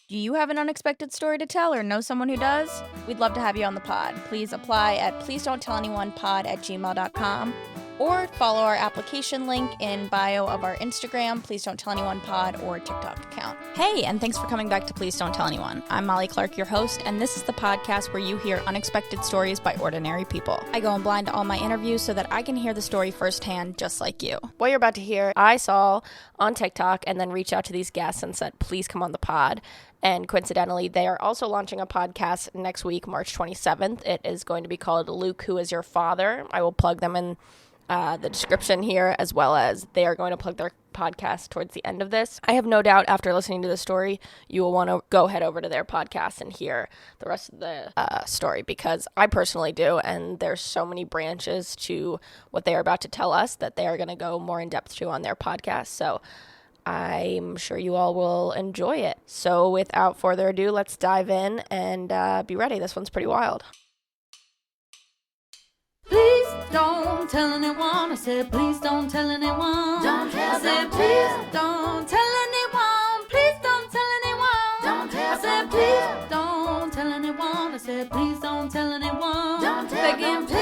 Do you have an unexpected story to tell or know someone who does? We'd love to have you on the pod. Please apply at pleasedon'ttellanyonePod@gmail.com or follow our application link in bio of our Instagram, Please Don't Tell Anyone Pod, or TikTok account. Hey, and thanks for coming back to Please Don't Tell Anyone. I'm Molly Clark, your host, and this is the podcast where you hear unexpected stories by ordinary people. I go in blind to all my interviews so that I can hear the story firsthand, just like you. What you're about to hear, I saw on TikTok and then reached out to these guests and said, please come on the pod. And coincidentally, they are also launching a podcast next week, March 27th. It is going to be called Luke, Who Is Your Father? I will plug them in the description here, as well as they are going to plug their podcast towards the end of this. I have no doubt after listening to the story, you will want to go head over to their podcast and hear the rest of the story, because I personally do, and there's so many branches to what they are about to tell us that they are going to go more in depth to on their podcast. So I'm sure you all will enjoy it. So without further ado, let's dive in and be ready. This one's pretty wild. Please don't tell anyone. I said, please don't tell anyone. Don't tell I said, please don't tell anyone. Please don't tell anyone. Don't tell I said, please don't tell anyone. I said, please don't tell anyone. Don't tell again, please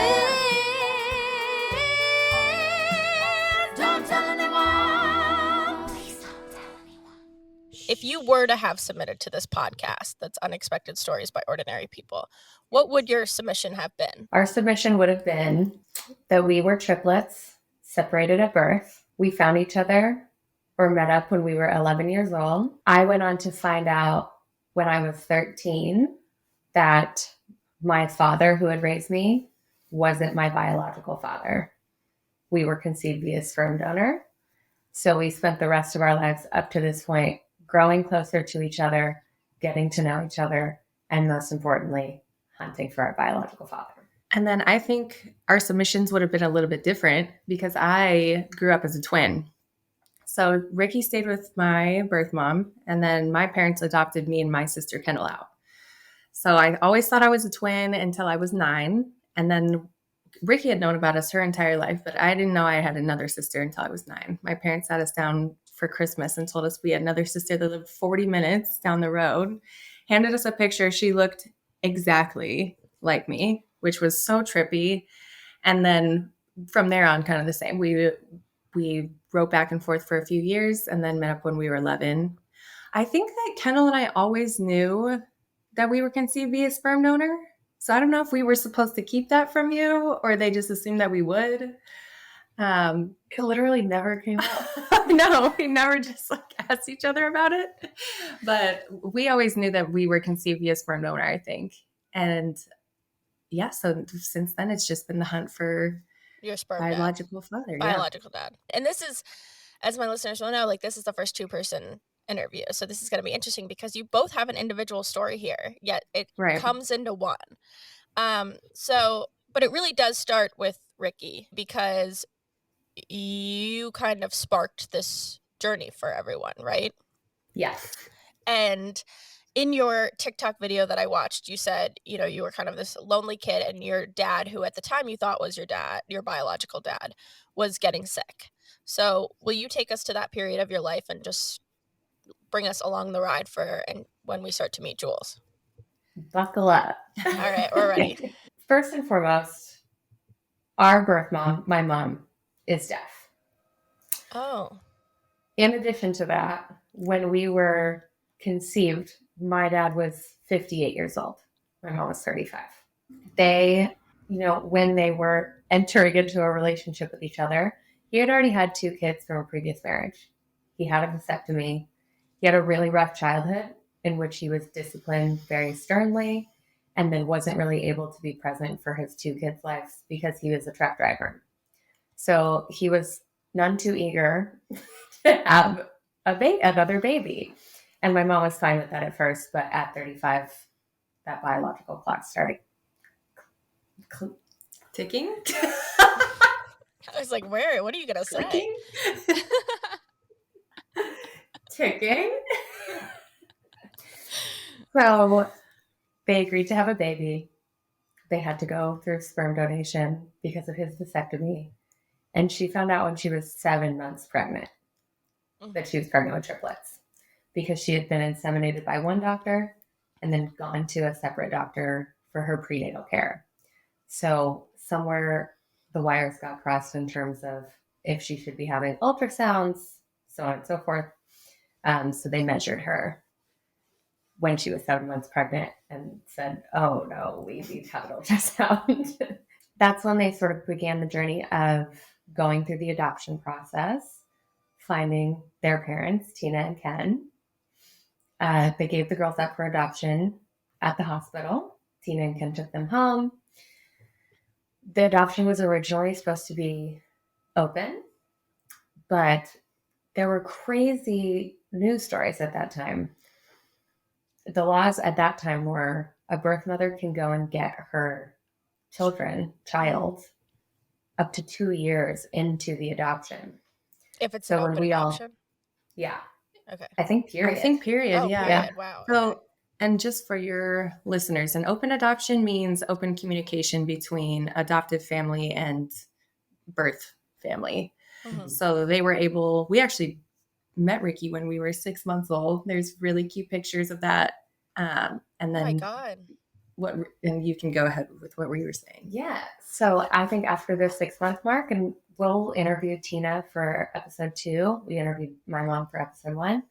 don't tell anyone. Please don't tell anyone. If you were to have submitted to this podcast that's Unexpected Stories by Ordinary People, what would your submission have been? Our submission would have been that we were triplets, separated at birth. We found each other or met up when we were 11 years old. I went on to find out when I was 13 that my father, who had raised me, wasn't my biological father. We were conceived via sperm donor. So we spent the rest of our lives up to this point growing closer to each other, getting to know each other, and most importantly, hunting for our biological father. And then I think our submissions would have been a little bit different because I grew up as a twin. So Rikki stayed with my birth mom, and then my parents adopted me and my sister Kendall out. So I always thought I was a twin until I was 9. And then Rikki had known about us her entire life, but I didn't know I had another sister until I was 9. My parents sat us down for Christmas and told us we had another sister that lived 40 minutes down the road, handed us a picture. She looked exactly like me, which was so trippy. And then from there on, kind of the same. We wrote back and forth for a few years and then met up when we were 11. I think that Kendall and I always knew that we were conceived via sperm donor. So I don't know if we were supposed to keep that from you or they just assumed that we would. It literally never came up. No, we never just asked each other about it. But we always knew that we were conceived via sperm donor, I think. And yeah, so since then it's just been the hunt for Your sperm biological father. Biological dad. And this is, as my listeners will know, this is the first 2-person interview. So this is going to be interesting because you both have an individual story here, yet it comes into one. But it really does start with Rikki because you kind of sparked this journey for everyone, right? Yes. And in your TikTok video that I watched, you said, you were kind of this lonely kid and your dad, who at the time you thought was your dad, your biological dad, was getting sick. So will you take us to that period of your life and just bring us along the ride and when we start to meet Jules? Buckle up. All right, we're ready. First and foremost, our birth mom, my mom, is deaf. Oh. In addition to that, when we were conceived, my dad was 58 years old. My mom was 35. They, when they were entering into a relationship with each other, he had already had 2 kids from a previous marriage. He had a vasectomy. He had a really rough childhood in which he was disciplined very sternly and then wasn't really able to be present for his 2 kids' lives because he was a truck driver. So he was none too eager to have another baby. And my mom was fine with that at first, but at 35, that biological clock started ticking. I was like, where? What are you going to say? Ticking. So they agreed to have a baby. They had to go through sperm donation because of his vasectomy. And she found out when she was 7 months pregnant that she was pregnant with triplets because she had been inseminated by one doctor and then gone to a separate doctor for her prenatal care. So somewhere the wires got crossed in terms of if she should be having ultrasounds, so on and so forth. So they measured her when she was 7 months pregnant and said, oh no, we need to have an ultrasound. That's when they sort of began the journey of going through the adoption process, finding their parents, Tina and Ken. They gave the girls up for adoption at the hospital. Tina and Ken took them home. The adoption was originally supposed to be open, but there were crazy news stories at that time. The laws at that time were a birth mother can go and get her child, up to 2 years into the adoption. If it's So an when open we all- adoption? Yeah. Okay. I think period. Oh, yeah. period. Wow. So, okay. and just for your listeners, an open adoption means open communication between adoptive family and birth family. Mhm. So we actually met Rikki when we were 6 months old. There's really cute pictures of that. And Oh my then God. and you can go ahead with what we were saying. Yeah. So I think after the 6-month mark, and we'll interview Tina for episode 2. We interviewed my mom for episode 1.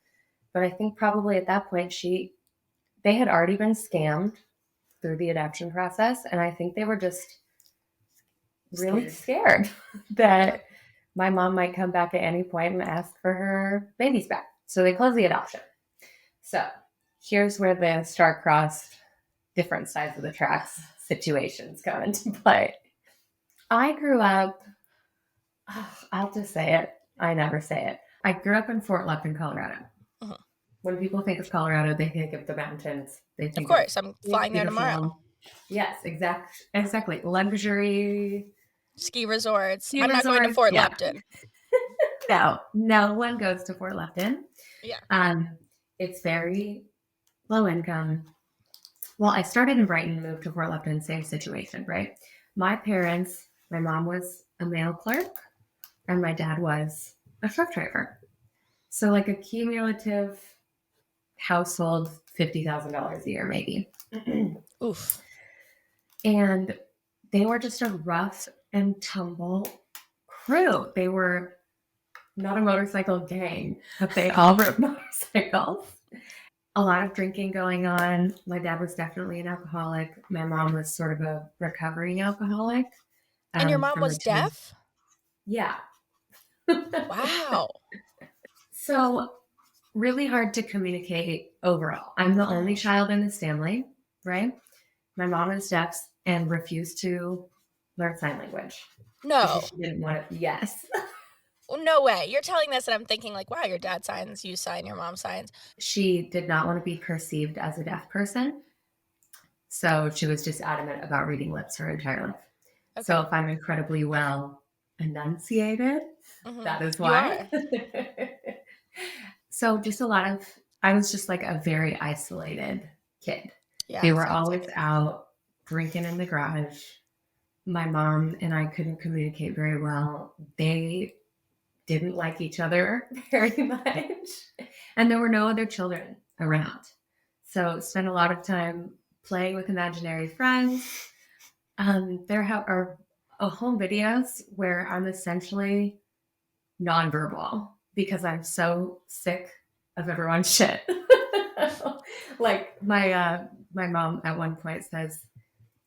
But I think probably at that point, they had already been scammed through the adoption process. And I think they were just really scared that my mom might come back at any point and ask for her babies back. So they closed the adoption. So here's where the star-crossed different sides of the tracks situations come into play. I grew up, I'll just say it. I never say it. I grew up in Fort Lupton, Colorado. Uh-huh. When people think of Colorado, they think of the mountains. They think Of course. I'm flying there tomorrow. Yes, exactly. Luxury. Ski resorts. Ski I'm not going to resorts, Fort yeah. Lupton. No one goes to Fort Lupton. Yeah. It's very low income. Well, I started in Brighton, moved to Fort Lupton, same situation, right? My parents, my mom was a mail clerk and my dad was a truck driver. So like a cumulative household, $50,000 a year, maybe. Oof. And they were just a rough and tumble crew. They were not a motorcycle gang, but they all rode motorcycles. A lot of drinking going on. My dad was definitely an alcoholic. My mom was sort of a recovering alcoholic. And your mom from was the time- deaf? Yeah. Wow. So really hard to communicate overall. I'm the only child in this family, right? My mom is deaf and refused to learn sign language. No. Because she didn't want to. Yes. No way. You're telling this and I'm thinking like, wow, your dad signs, you sign, your mom signs. She did not want to be perceived as a deaf person. So she was just adamant about reading lips her entire life. Okay. So if I'm incredibly well enunciated, Mhm. that is You why. So just I was just like a very isolated kid. Yeah. They were sounds always like it. out drinking in the garage. My mom and I couldn't communicate very well. They didn't like each other very much. And there were no other children around. So spent a lot of time playing with imaginary friends. There are home videos where I'm essentially nonverbal because I'm so sick of everyone's shit. Like my mom at one point says,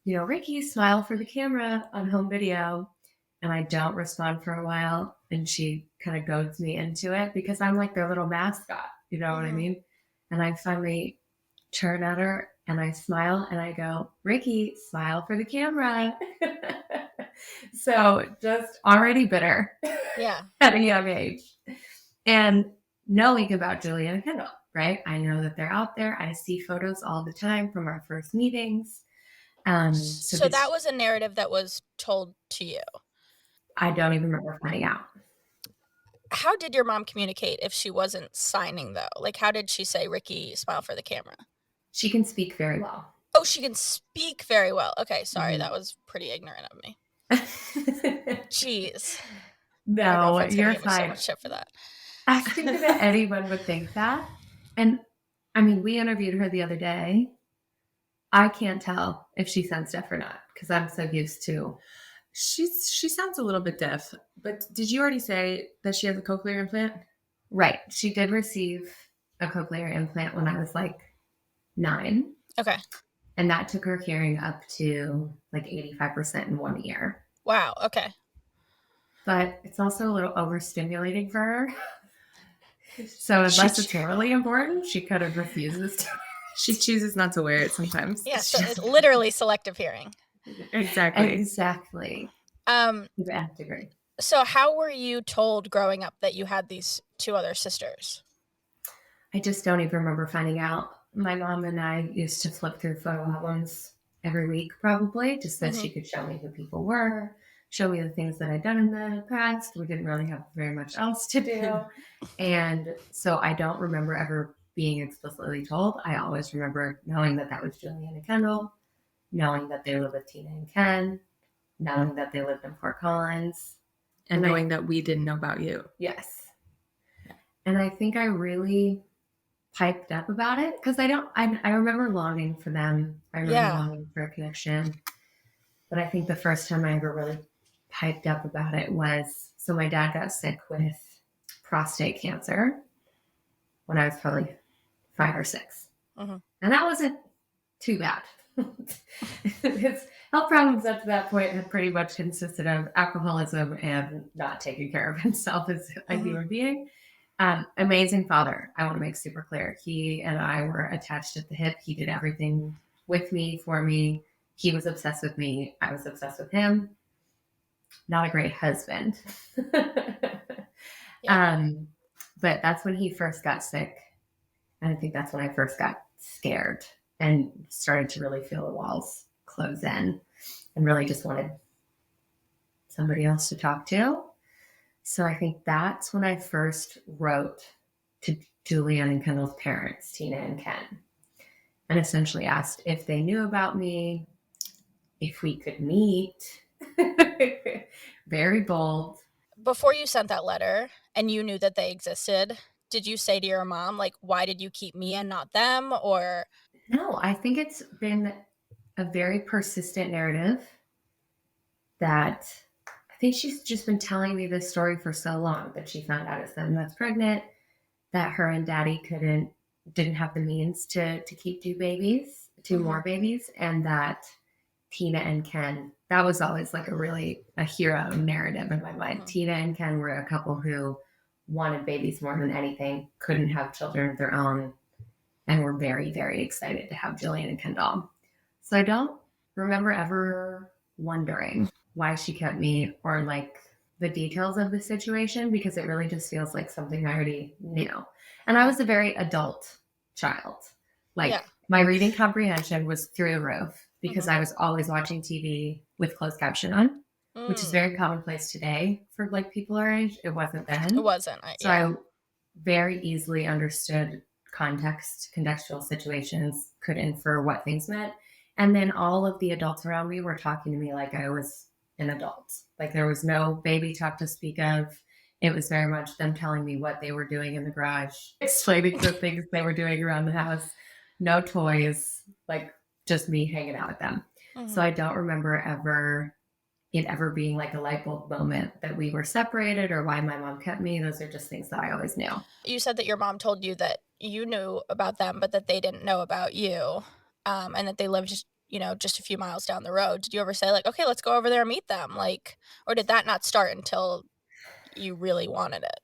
Rikki, smile for the camera on home video. And I don't respond for a while. And she kind of goads me into it because I'm like their little mascot. You know what I mean? And I finally turn at her and I smile and I go, Rikki, smile for the camera. So just already bitter. Yeah. At a young age. And knowing about Jules and Kendall, right? I know that they're out there. I see photos all the time from our first meetings. So that was a narrative that was told to you. I don't even remember finding out. How did your mom communicate if she wasn't signing though? Like how did she say, Rikki, smile for the camera? She can speak very well. Oh, she can speak very well. Okay, sorry, that was pretty ignorant of me. Jeez. My No, girlfriend's gonna you're give me so fine. much shit for that. I think that anyone would think that. And I mean, we interviewed her the other day. I can't tell if she sounds deaf or not because I'm so used to. She sounds a little bit deaf, but did you already say that she has a cochlear implant? Right. She did receive a cochlear implant when I was like 9. Okay. And that took her hearing up to like 85% in 1 year. Wow. Okay. But it's also a little overstimulating for her. So unless it's really important, she kind of refuses to. She chooses not to wear it sometimes. Yeah, so it's literally selective hearing. Exactly. Exactly. Exactly. So how were you told growing up that you had these 2 other sisters? I just don't even remember finding out. My mom and I used to flip through photo albums every week, probably, just so she could show me who people were, show me the things that I'd done in the past. We didn't really have very much else to do. And so I don't remember ever being explicitly told. I always remember knowing that that was Julian and Kendall, knowing that they lived with Tina and Ken, knowing that they lived in Fort Collins. And knowing that we didn't know about you. Yes. And I think I really piped up about it because I remember longing for them. I remember longing for a connection. But I think the first time I ever really piped up about it was, so my dad got sick with prostate cancer when I was probably 5 or 6. And that wasn't too bad. His health problems up to that point had pretty much consisted of alcoholism and not taking care of himself as a human being. Amazing father. I want to make super clear. He and I were attached at the hip. He did everything with me, for me. He was obsessed with me. I was obsessed with him. Not a great husband. But that's when he first got sick. And I think that's when I first got scared and started to really feel the walls close in and really just wanted somebody else to talk to. So I think that's when I first wrote to Julian and Kendall's parents, Tina and Ken, and essentially asked if they knew about me, if we could meet. Very bold. Before you sent that letter and you knew that they existed, did you say to your mom, like, why did you keep me and not them? Or no, I think it's been a very persistent narrative that I think she's just been telling me this story for so long, that she found out at 7 months pregnant, that her and daddy didn't have the means to keep 2 more babies, and that Tina and Ken, that was always like a hero narrative in my mind. Tina and Ken were a couple who wanted babies more than anything, couldn't have children of their own, and were very, very excited to have Julian and Kendall. So I don't remember ever wondering why she kept me or like the details of the situation, because it really just feels like something I already knew. And I was a very adult child. My reading comprehension was through the roof because I was always watching TV with closed caption on, which is very commonplace today for like people our age. It wasn't then. It wasn't. So I very easily understood context, contextual situations, could infer what things meant. And then all of the adults around me were talking to me like I was an adult. Like there was no baby talk to speak of. It was very much them telling me what they were doing in the garage, explaining the things they were doing around the house. No toys, like just me hanging out with them. So I don't remember it ever being like a light bulb moment that we were separated or why my mom kept me. Those are just things that I always knew. You said that your mom told you that you knew about them, but that they didn't know about you, and that they lived just a few miles down the road. Did you ever say like, okay, let's go over there and meet them? Like, or did that not start until you really wanted it?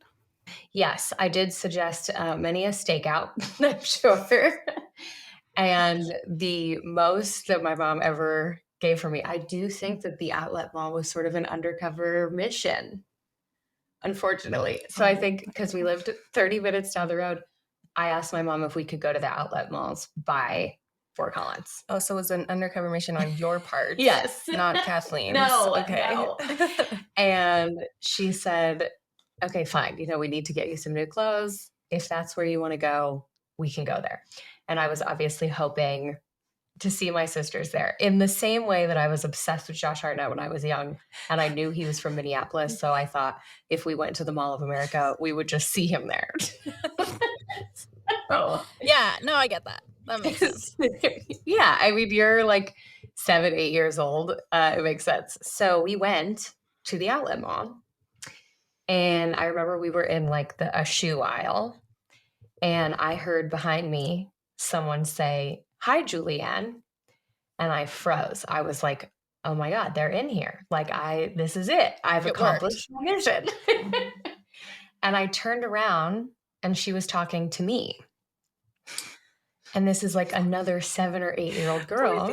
Yes, I did suggest many a stakeout, I'm sure. And the most that my mom ever gave for me, I do think that the outlet mall was sort of an undercover mission, unfortunately. So I think because we lived 30 minutes down the road, I asked my mom if we could go to the outlet malls by Fort Collins. Oh, so it was an undercover mission on your part? Yes. Not Kathleen's. No. Okay. No. And she said, okay, fine. We need to get you some new clothes. If that's where you want to go, we can go there. And I was obviously hoping to see my sisters there in the same way that I was obsessed with Josh Hartnett when I was young. And I knew he was from Minneapolis. So I thought if we went to the Mall of America, we would just see him there. know. Yeah, no, I get that. That makes sense. Yeah, I mean, you're like 7, 8 years old. It makes sense. So we went to the outlet mall, and I remember we were in like a shoe aisle, and I heard behind me someone say, "Hi, Julianne," and I froze. I was like, "Oh my God, they're in here! Like, this is it. I've It accomplished my mission." And I turned around, and she was talking to me. And this is like another 7 or 8-year-old girl.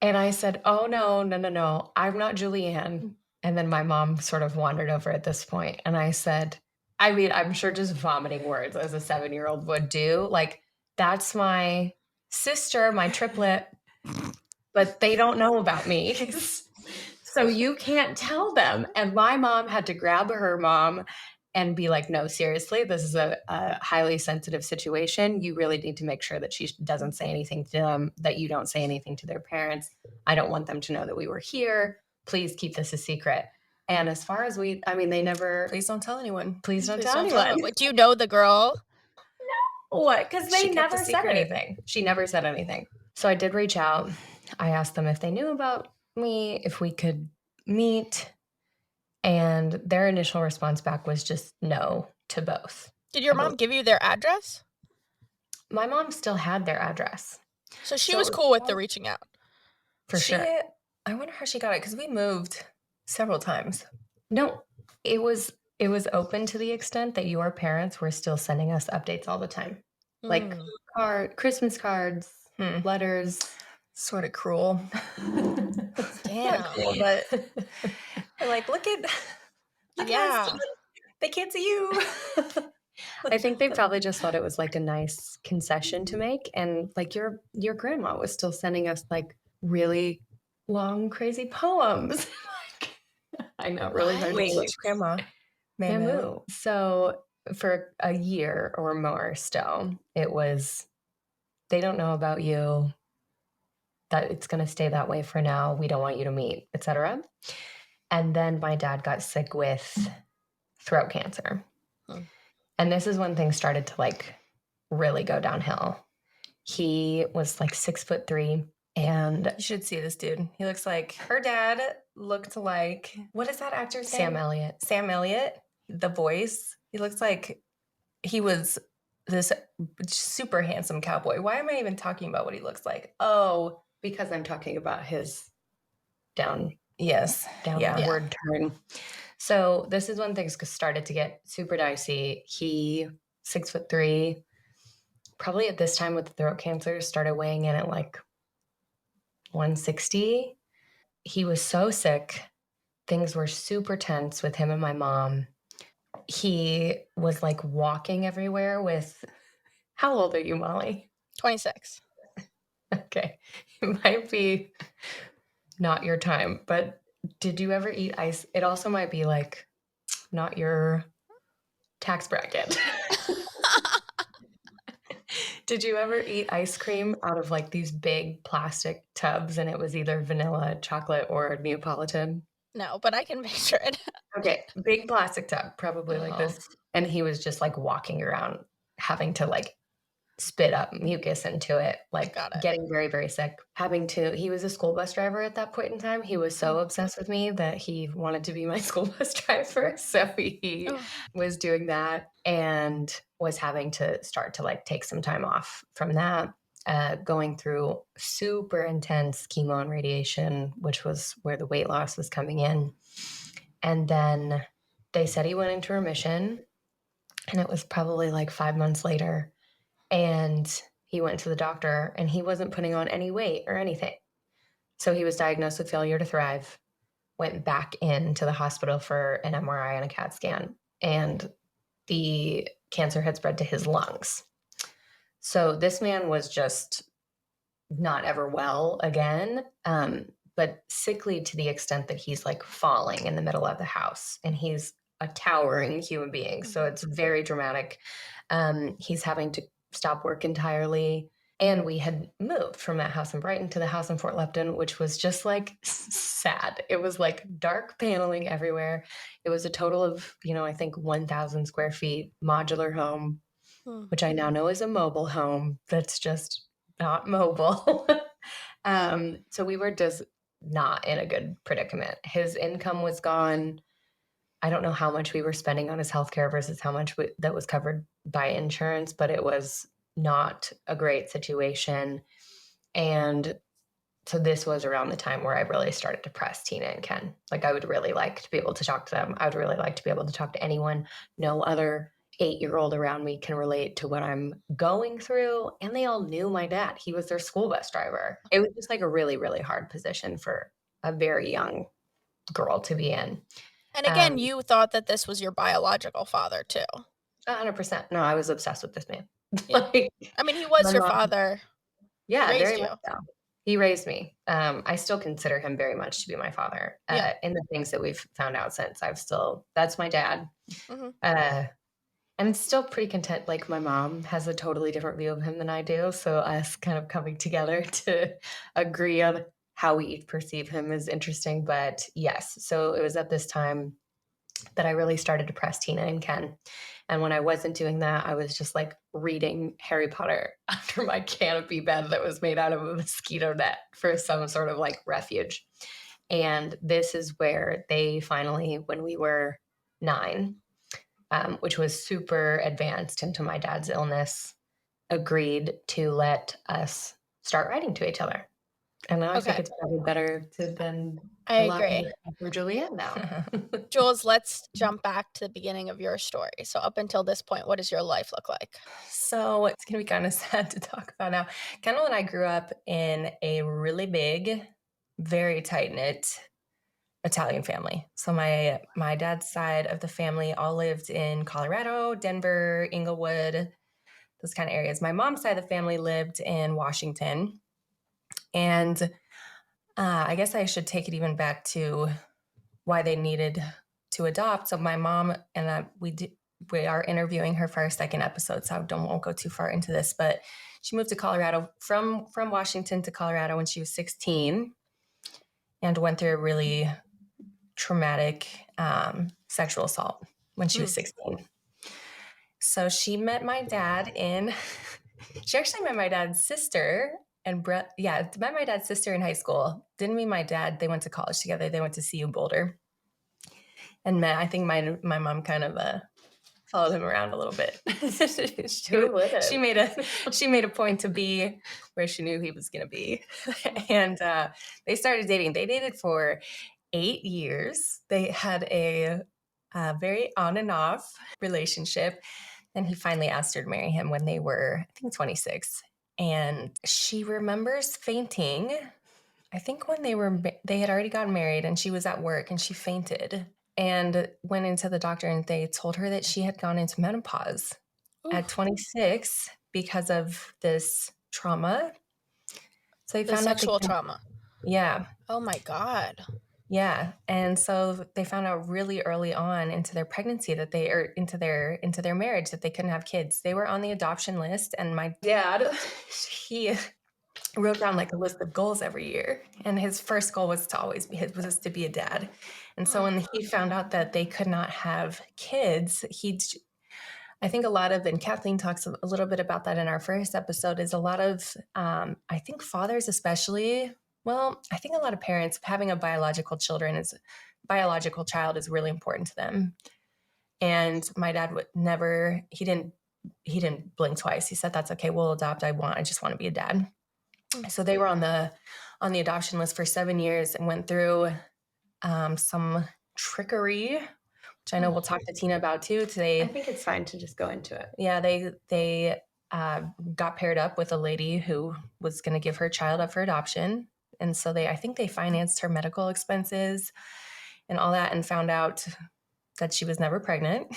And I said, "Oh, no, no, no, no. I'm not Julianne." And then my mom sort of wandered over at this point, and I said, I mean, I'm sure just vomiting words as a 7-year-old would do. Like, "That's my sister, my triplet, but they don't know about me. So you can't tell them." And my mom had to grab her mom and be like, "No, seriously, this is a highly sensitive situation. You really need to make sure that she doesn't say anything to them, that you don't say anything to their parents. I don't want them to know that we were here. Please keep this a secret." And as far as they never, Please don't tell anyone. please don't Please tell don't tell anyone. them. Wait, do you know the girl? What? Because She they kept the never said secret. anything. She never said anything. So I did reach out. I asked them if they knew about me, if we could meet. And their initial response back was just no to both. Did your mom give you their address? My mom still had their address. So she was cool with the reaching out. For sure. I wonder how she got it because we moved several times. No, it was open to the extent that your parents were still sending us updates all the time. Like Christmas cards, letters. Sort of cruel. Damn. Cool, but they're like, look at Yeah. us. They can't see you. I think they probably just thought it was like a nice concession to make. And like your grandma was still sending us like really long, crazy poems. I know, really hard to Wait, believe. which grandma? Mamu. So for a year or more still, it was, "They don't know about you, that it's going to stay that way for now. We don't want you to meet," etc. And then my dad got sick with throat cancer. And this is when things started to like really go downhill. He was like 6'3", and You should see this dude. He looks like her dad looked like, what is that actor's name? Sam Elliott. Sam Elliott, the voice. He looks like he was this super handsome cowboy. Why am I even talking about what he looks like? Oh, Because I'm talking about his downward turn. So this is when things started to get super dicey. He, 6'3", probably at this time with the throat cancer, started weighing in at like 160. He was so sick. Things were super tense with him and my mom. He was like walking everywhere with, how old are you, Molly? 26. Okay. It might be not your time, but did you ever eat ice? It also might be like not your tax bracket. Did you ever eat ice cream out of like these big plastic tubs and it was either vanilla, chocolate, or Neapolitan? No, but I can picture it. Okay, big plastic tub, probably like this. And he was just like walking around having to like spit up mucus into it, like Got it. getting very, very sick. He was a school bus driver at that point in time. He was so obsessed with me that he wanted to be my school bus driver. So he was doing that and was having to start to like take some time off from that, going through super intense chemo and radiation, which was where the weight loss was coming in. And then they said he went into remission, and it was probably like 5 months later. And he went to the doctor and he wasn't putting on any weight or anything. So he was diagnosed with failure to thrive, went back into the hospital for an MRI and a CAT scan, and the cancer had spread to his lungs. So this man was just not ever well again, but sickly to the extent that he's like falling in the middle of the house, and he's a towering human being. So it's very dramatic. He's having to stop work entirely. And we had moved from that house in Brighton to the house in Fort Lupton, which was just like sad. It was like dark paneling everywhere. It was a total of, I think 1,000 square feet, modular home. which I now know is a mobile home that's just not mobile. So we were just not in a good predicament. His income was gone. I don't know how much we were spending on his healthcare versus how much that was covered by insurance, but it was not a great situation. And so this was around the time where I really started to press Tina and Ken. Like, I would really like to be able to talk to them. I would really like to be able to talk to anyone. No other 8-year-old around me can relate to what I'm going through. And they all knew my dad. He was their school bus driver. It was just like a really, really hard position for a very young girl to be in. And again, you thought that this was your biological father too. 100%. No, I was obsessed with this man. Yeah. Like, I mean, he was my your mom- father. Yeah, raised very you. much so. He raised me. I still consider him very much to be my father. Yeah. In the things that we've found out since, that's my dad. Mhm. I'm still pretty content. Like, my mom has a totally different view of him than I do. So us kind of coming together to agree on how we each perceive him is interesting. But yes, so it was at this time that I really started to press Tina and Ken. And when I wasn't doing that, I was just like reading Harry Potter under my canopy bed that was made out of a mosquito net for some sort of like refuge. And this is where they finally, when we were 9, which was super advanced into my dad's illness, agreed to let us start writing to each other. And now I think Okay. it's probably better to have been I agree. for Juliet now. Jules, let's jump back to the beginning of your story. So up until this point, what does your life look like? So it's going to be kind of sad to talk about now. Kendall and I grew up in a really big, very tight-knit Italian family. So my dad's side of the family all lived in Colorado, Denver, Inglewood, those kind of areas. My mom's side of the family lived in Washington. And I guess I should take it even back to why they needed to adopt. So my mom and we are interviewing her for our second episode, so I won't go too far into this, but she moved to Colorado from Washington to Colorado when she was 16 and went through a really traumatic sexual assault when she was 16. So she met my dad she actually met my dad's sister met my dad's sister in high school. Didn't meet my dad. They went to college together. They went to CU Boulder. And I think my mom kind of followed him around a little bit. She made a point to be where she knew he was going to be. And they started dating. They dated for 8 years. They had a very on and off relationship. And he finally asked her to marry him when they were, I think, 26. And she remembers fainting, I think when they had already gotten married, and she was at work and she fainted and went into the doctor, and they told her that she had gone into menopause at 26 because of this trauma. So they found sexual trauma. Yeah. Oh my God. Yeah. And so they found out really early on into their pregnancy into their marriage that they couldn't have kids. They were on the adoption list, and my dad, he wrote down like a list of goals every year. And his first goal was to be a dad. And so when he found out that they could not have kids, I think and Kathleen talks a little bit about that in our first episode, is a lot of, I think fathers especially, well, I think a lot of parents having a biological child is really important to them. And my dad he didn't blink twice. He said, that's okay, we'll adopt. I just want to be a dad. So they were on the adoption list for 7 years and went through some trickery, which I know we'll talk to Tina about too today. I think it's fine to just go into it. Yeah, they got paired up with a lady who was going to give her child up for adoption. And so I think they financed her medical expenses and all that, and found out that she was never pregnant.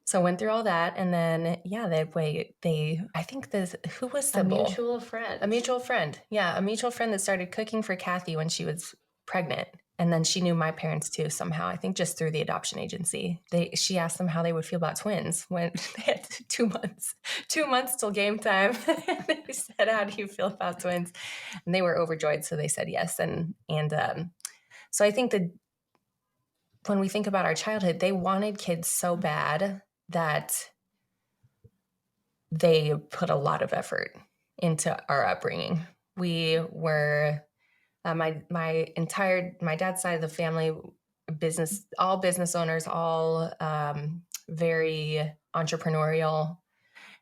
So went through all that, and then I think who was A Sybil? mutual friend. A mutual friend. Yeah, a mutual friend that started cooking for Kathy when she was pregnant. And then she knew my parents too somehow, I think just through the adoption agency. She asked them how they would feel about twins when they had 2 months. 2 months till game time. They said, how do you feel about twins? And they were overjoyed, so they said yes. And so I think that when we think about our childhood, they wanted kids so bad that they put a lot of effort into our upbringing. We were my dad's side of the family, all business owners, all very entrepreneurial.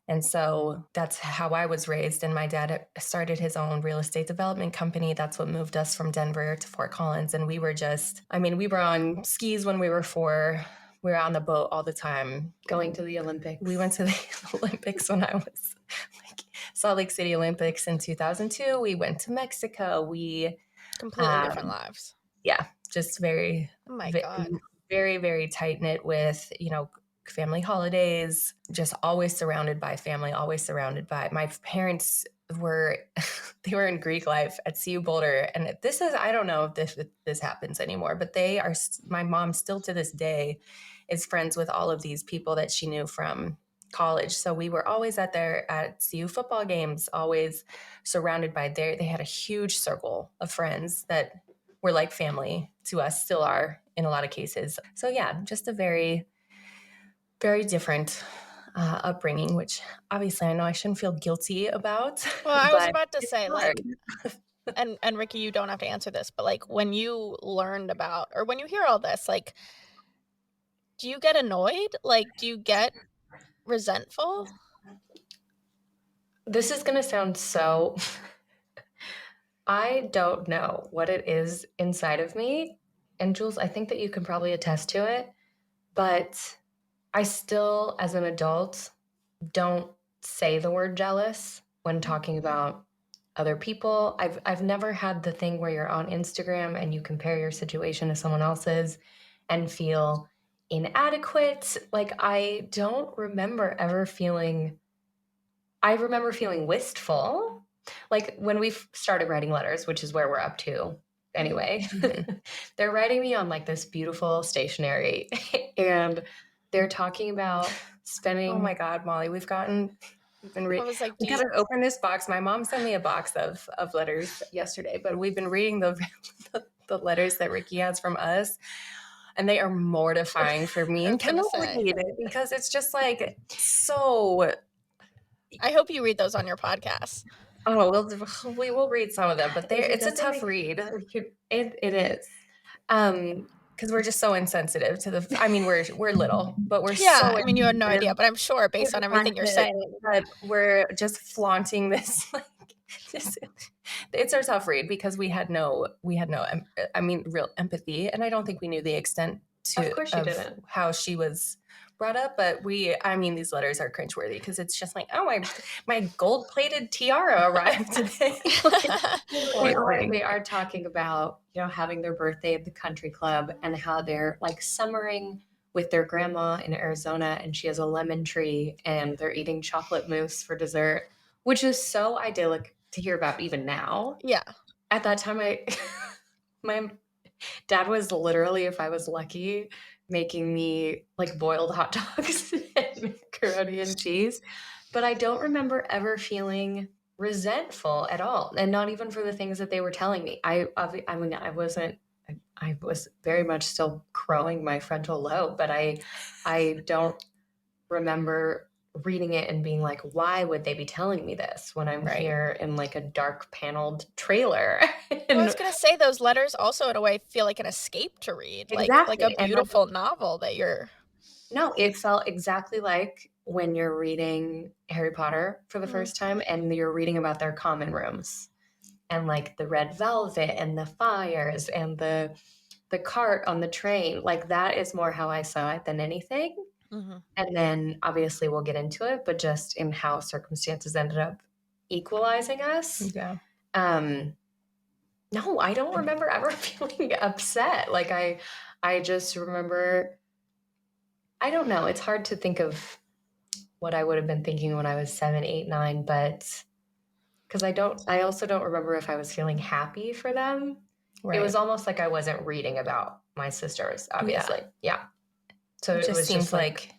And so that's how I was raised. And my dad started his own real estate development company. That's what moved us from Denver to Fort Collins. And we were we were on skis when we were 4. We were on the boat all the time. Going to the Olympics. We went to the Olympics when I was Salt Lake City Olympics in 2002. We went to Mexico. We Completely different lives. Yeah, just very, oh my God. very, very tight knit with, family holidays, just always surrounded by family, always surrounded by my parents they were in Greek life at CU Boulder. And I don't know if this happens anymore, but my mom still to this day is friends with all of these people that she knew from college. So we were always at CU football games, always surrounded by they had a huge circle of friends that were like family to us, still are in a lot of cases. So yeah, just a very, very different upbringing, which obviously I know I shouldn't feel guilty about. Well, I was about to say, like, and Rikki, you don't have to answer this, but like when you learned about, or when you hear all this, like, do you get annoyed? Like, do you get resentful? This is going to sound so... I don't know what it is inside of me. And Jules, I think that you can probably attest to it. But I still, as an adult, don't say the word jealous when talking about other people. I've never had the thing where you're on Instagram and you compare your situation to someone else's and feel inadequate. Like, I don't remember ever feeling... I remember feeling wistful. Like when we started writing letters, which is where we're up to anyway, they're writing me on like this beautiful stationery and they're talking about spending. Oh my God, Molly, we gotta open this box. My mom sent me a box of letters yesterday, but we've been reading the letters that Rikki has from us. And they are mortifying for me and Kendall to read it because it's just like so. I hope you read those on your podcast. Oh, we will read some of them, but it's a tough read. It is, because we're just so insensitive to the. I mean, we're little, but we're you had no idea, but I'm sure based on everything you're saying, that we're just flaunting this. Like, it's a tough read because we had no, real empathy, and I don't think we knew the extent of how she was brought up, but these letters are cringeworthy because it's just like, oh, my gold-plated tiara arrived today. They are talking about, having their birthday at the country club and how they're like summering with their grandma in Arizona and she has a lemon tree and they're eating chocolate mousse for dessert, which is so idyllic to hear about even now. Yeah. At that time, my dad was literally, if I was lucky, making me like boiled hot dogs and macaroni and cheese. But I don't remember ever feeling resentful at all. And not even for the things that they were telling me. I was very much still crowing my frontal lobe, but I don't remember reading it and being like, why would they be telling me this when I'm here in like a dark paneled trailer? I was going to say those letters also in a way feel like an escape to read, exactly. like a beautiful novel that you're... No, it felt exactly like when you're reading Harry Potter for the first time and you're reading about their common rooms and like the red velvet and the fires and the cart on the train. Like that is more how I saw it than anything. Mm-hmm. And then obviously we'll get into it, but just in how circumstances ended up equalizing us. Yeah. No, I don't remember ever feeling upset. Like I just remember, I don't know. It's hard to think of what I would have been thinking when I was 7, 8, 9, but because I also don't remember if I was feeling happy for them. Right. It was almost like I wasn't reading about my sisters, obviously. Yeah. So it just seems like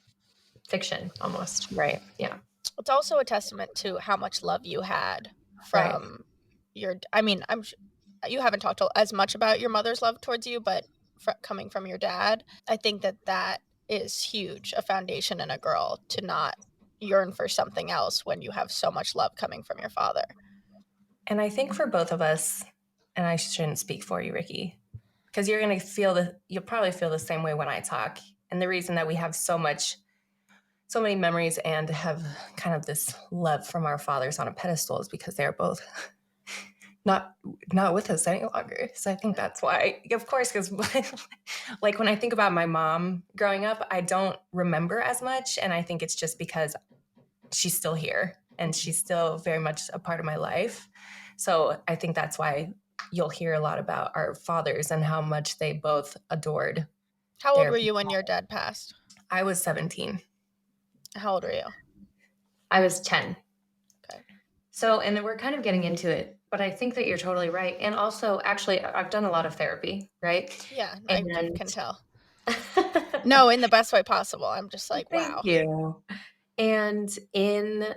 fiction almost. Right. Yeah. It's also a testament to how much love you had from you haven't talked as much about your mother's love towards you, but coming from your dad, I think that is huge, a foundation in a girl to not yearn for something else when you have so much love coming from your father. And I think for both of us, and I shouldn't speak for you, Rikki, because you'll probably feel the same way when I talk. And the reason that we have so many memories and have kind of this love from our fathers on a pedestal is because they're both not with us any longer. So I think that's why, of course, because like when I think about my mom growing up, I don't remember as much. And I think it's just because she's still here and she's still very much a part of my life. So I think that's why you'll hear a lot about our fathers and how much they both adored. How old were you when your dad passed? I was 17. How old were you? I was 10. Okay. So, and then we're kind of getting into it, but I think that you're totally right. And also, actually, I've done a lot of therapy, right? Yeah, I can tell. No, in the best way possible. I'm just like, wow. Thank you. And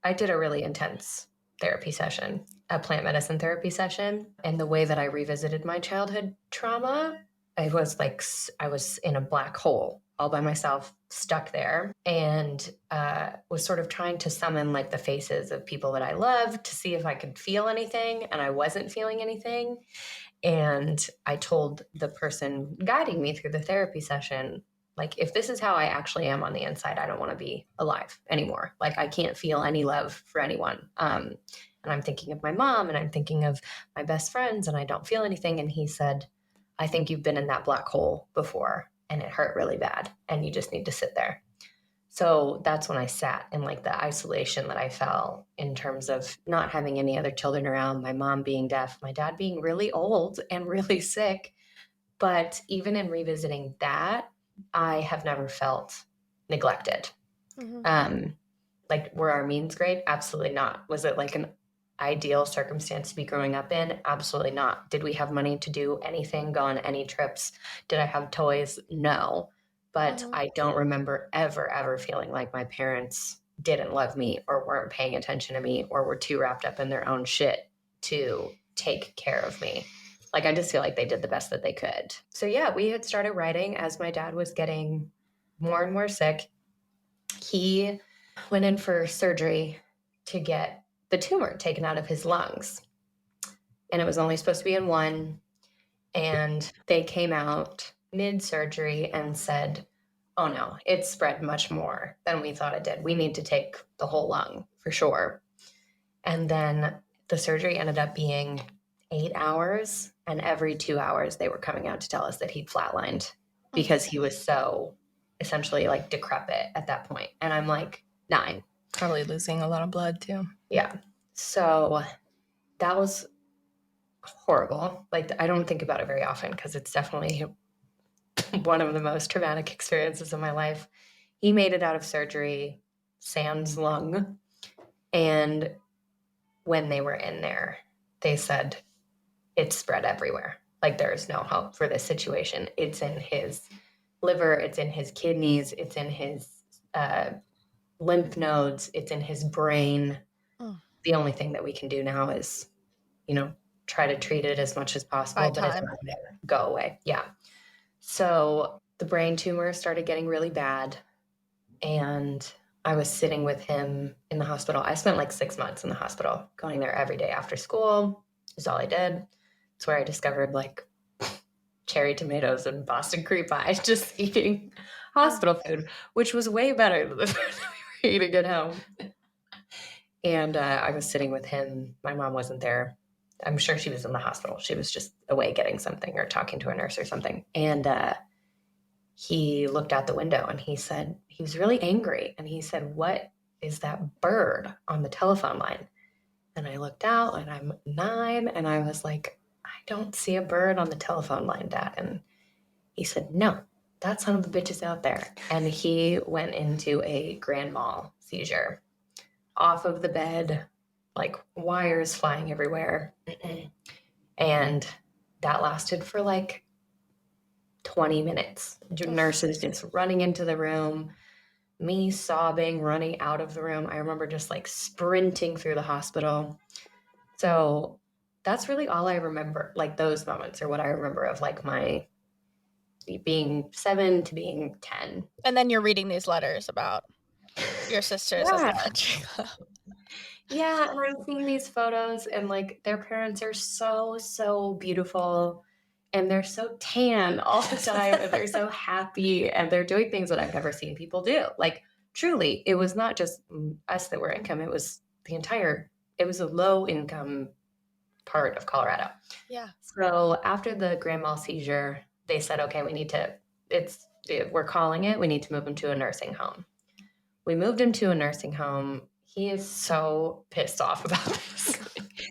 I did a really intense therapy session, a plant medicine therapy session. And the way that I revisited my childhood trauma, I was in a black hole all by myself, stuck there, and was sort of trying to summon like the faces of people that I loved to see if I could feel anything. And I wasn't feeling anything. And I told the person guiding me through the therapy session, like, if this is how I actually am on the inside, I don't want to be alive anymore. Like, I can't feel any love for anyone. And I'm thinking of my mom and I'm thinking of my best friends and I don't feel anything. And he said, I think you've been in that black hole before and it hurt really bad and you just need to sit there. So that's when I sat in like the isolation that I felt in terms of not having any other children around, my mom being deaf, my dad being really old and really sick. But even in revisiting that, I have never felt neglected. Mm-hmm. Like, were our means great? Absolutely not. Was it like an ideal circumstance to be growing up in? Absolutely not. Did we have money to do anything, go on any trips? Did I have toys? No. But I don't remember ever feeling like my parents didn't love me or weren't paying attention to me or were too wrapped up in their own shit to take care of me. Like, I just feel like they did the best that they could. So yeah, we had started writing as my dad was getting more and more sick. He went in for surgery to get the tumor taken out of his lungs. And it was only supposed to be in one. And they came out mid-surgery and said, oh no, it spread much more than we thought it did. We need to take the whole lung for sure. And then the surgery ended up being 8 hours. And every 2 hours, they were coming out to tell us that he'd flatlined because he was so essentially like decrepit at that point. And I'm like 9. Probably losing a lot of blood too. Yeah. So that was horrible. Like, I don't think about it very often because it's definitely one of the most traumatic experiences of my life. He made it out of surgery, sans lung. And when they were in there, they said, it's spread everywhere. Like, there is no hope for this situation. It's in his liver, it's in his kidneys, it's in his lymph nodes, it's in his brain. The only thing that we can do now is, try to treat it as much as possible, but it's not going to go away. Yeah. So the brain tumor started getting really bad, and I was sitting with him in the hospital. I spent like 6 months in the hospital, going there every day after school. Is all I did. It's where I discovered like cherry tomatoes and Boston cream pie, just eating hospital food, which was way better than the food that we were eating at home. And I was sitting with him. My mom wasn't there. I'm sure she was in the hospital. She was just away getting something or talking to a nurse or something. And he looked out the window and he said, he was really angry. And he said, what is that bird on the telephone line? And I looked out and I'm 9 and I was like, I don't see a bird on the telephone line, Dad. And he said, no, that son of a bitch is out there. And he went into a grand mal seizure off of the bed, like wires flying everywhere. And that lasted for like 20 minutes. Nurses just running into the room, me sobbing, running out of the room. I remember just like sprinting through the hospital. So that's really all I remember. Like, those moments are what I remember of like my being 7 to being 10. And then you're reading these letters about Your sisters Yeah. at the country club. Yeah, and I'm seeing these photos, and like their parents are so beautiful, and they're so tan all the time, and they're so happy, and they're doing things that I've never seen people do. Like, truly, it was not just us that were income, it was a low income part of Colorado. Yeah. So after the grand mal seizure, they said, okay, we're calling it, we need to move him to a nursing home. We moved him to a nursing home. He is so pissed off about this.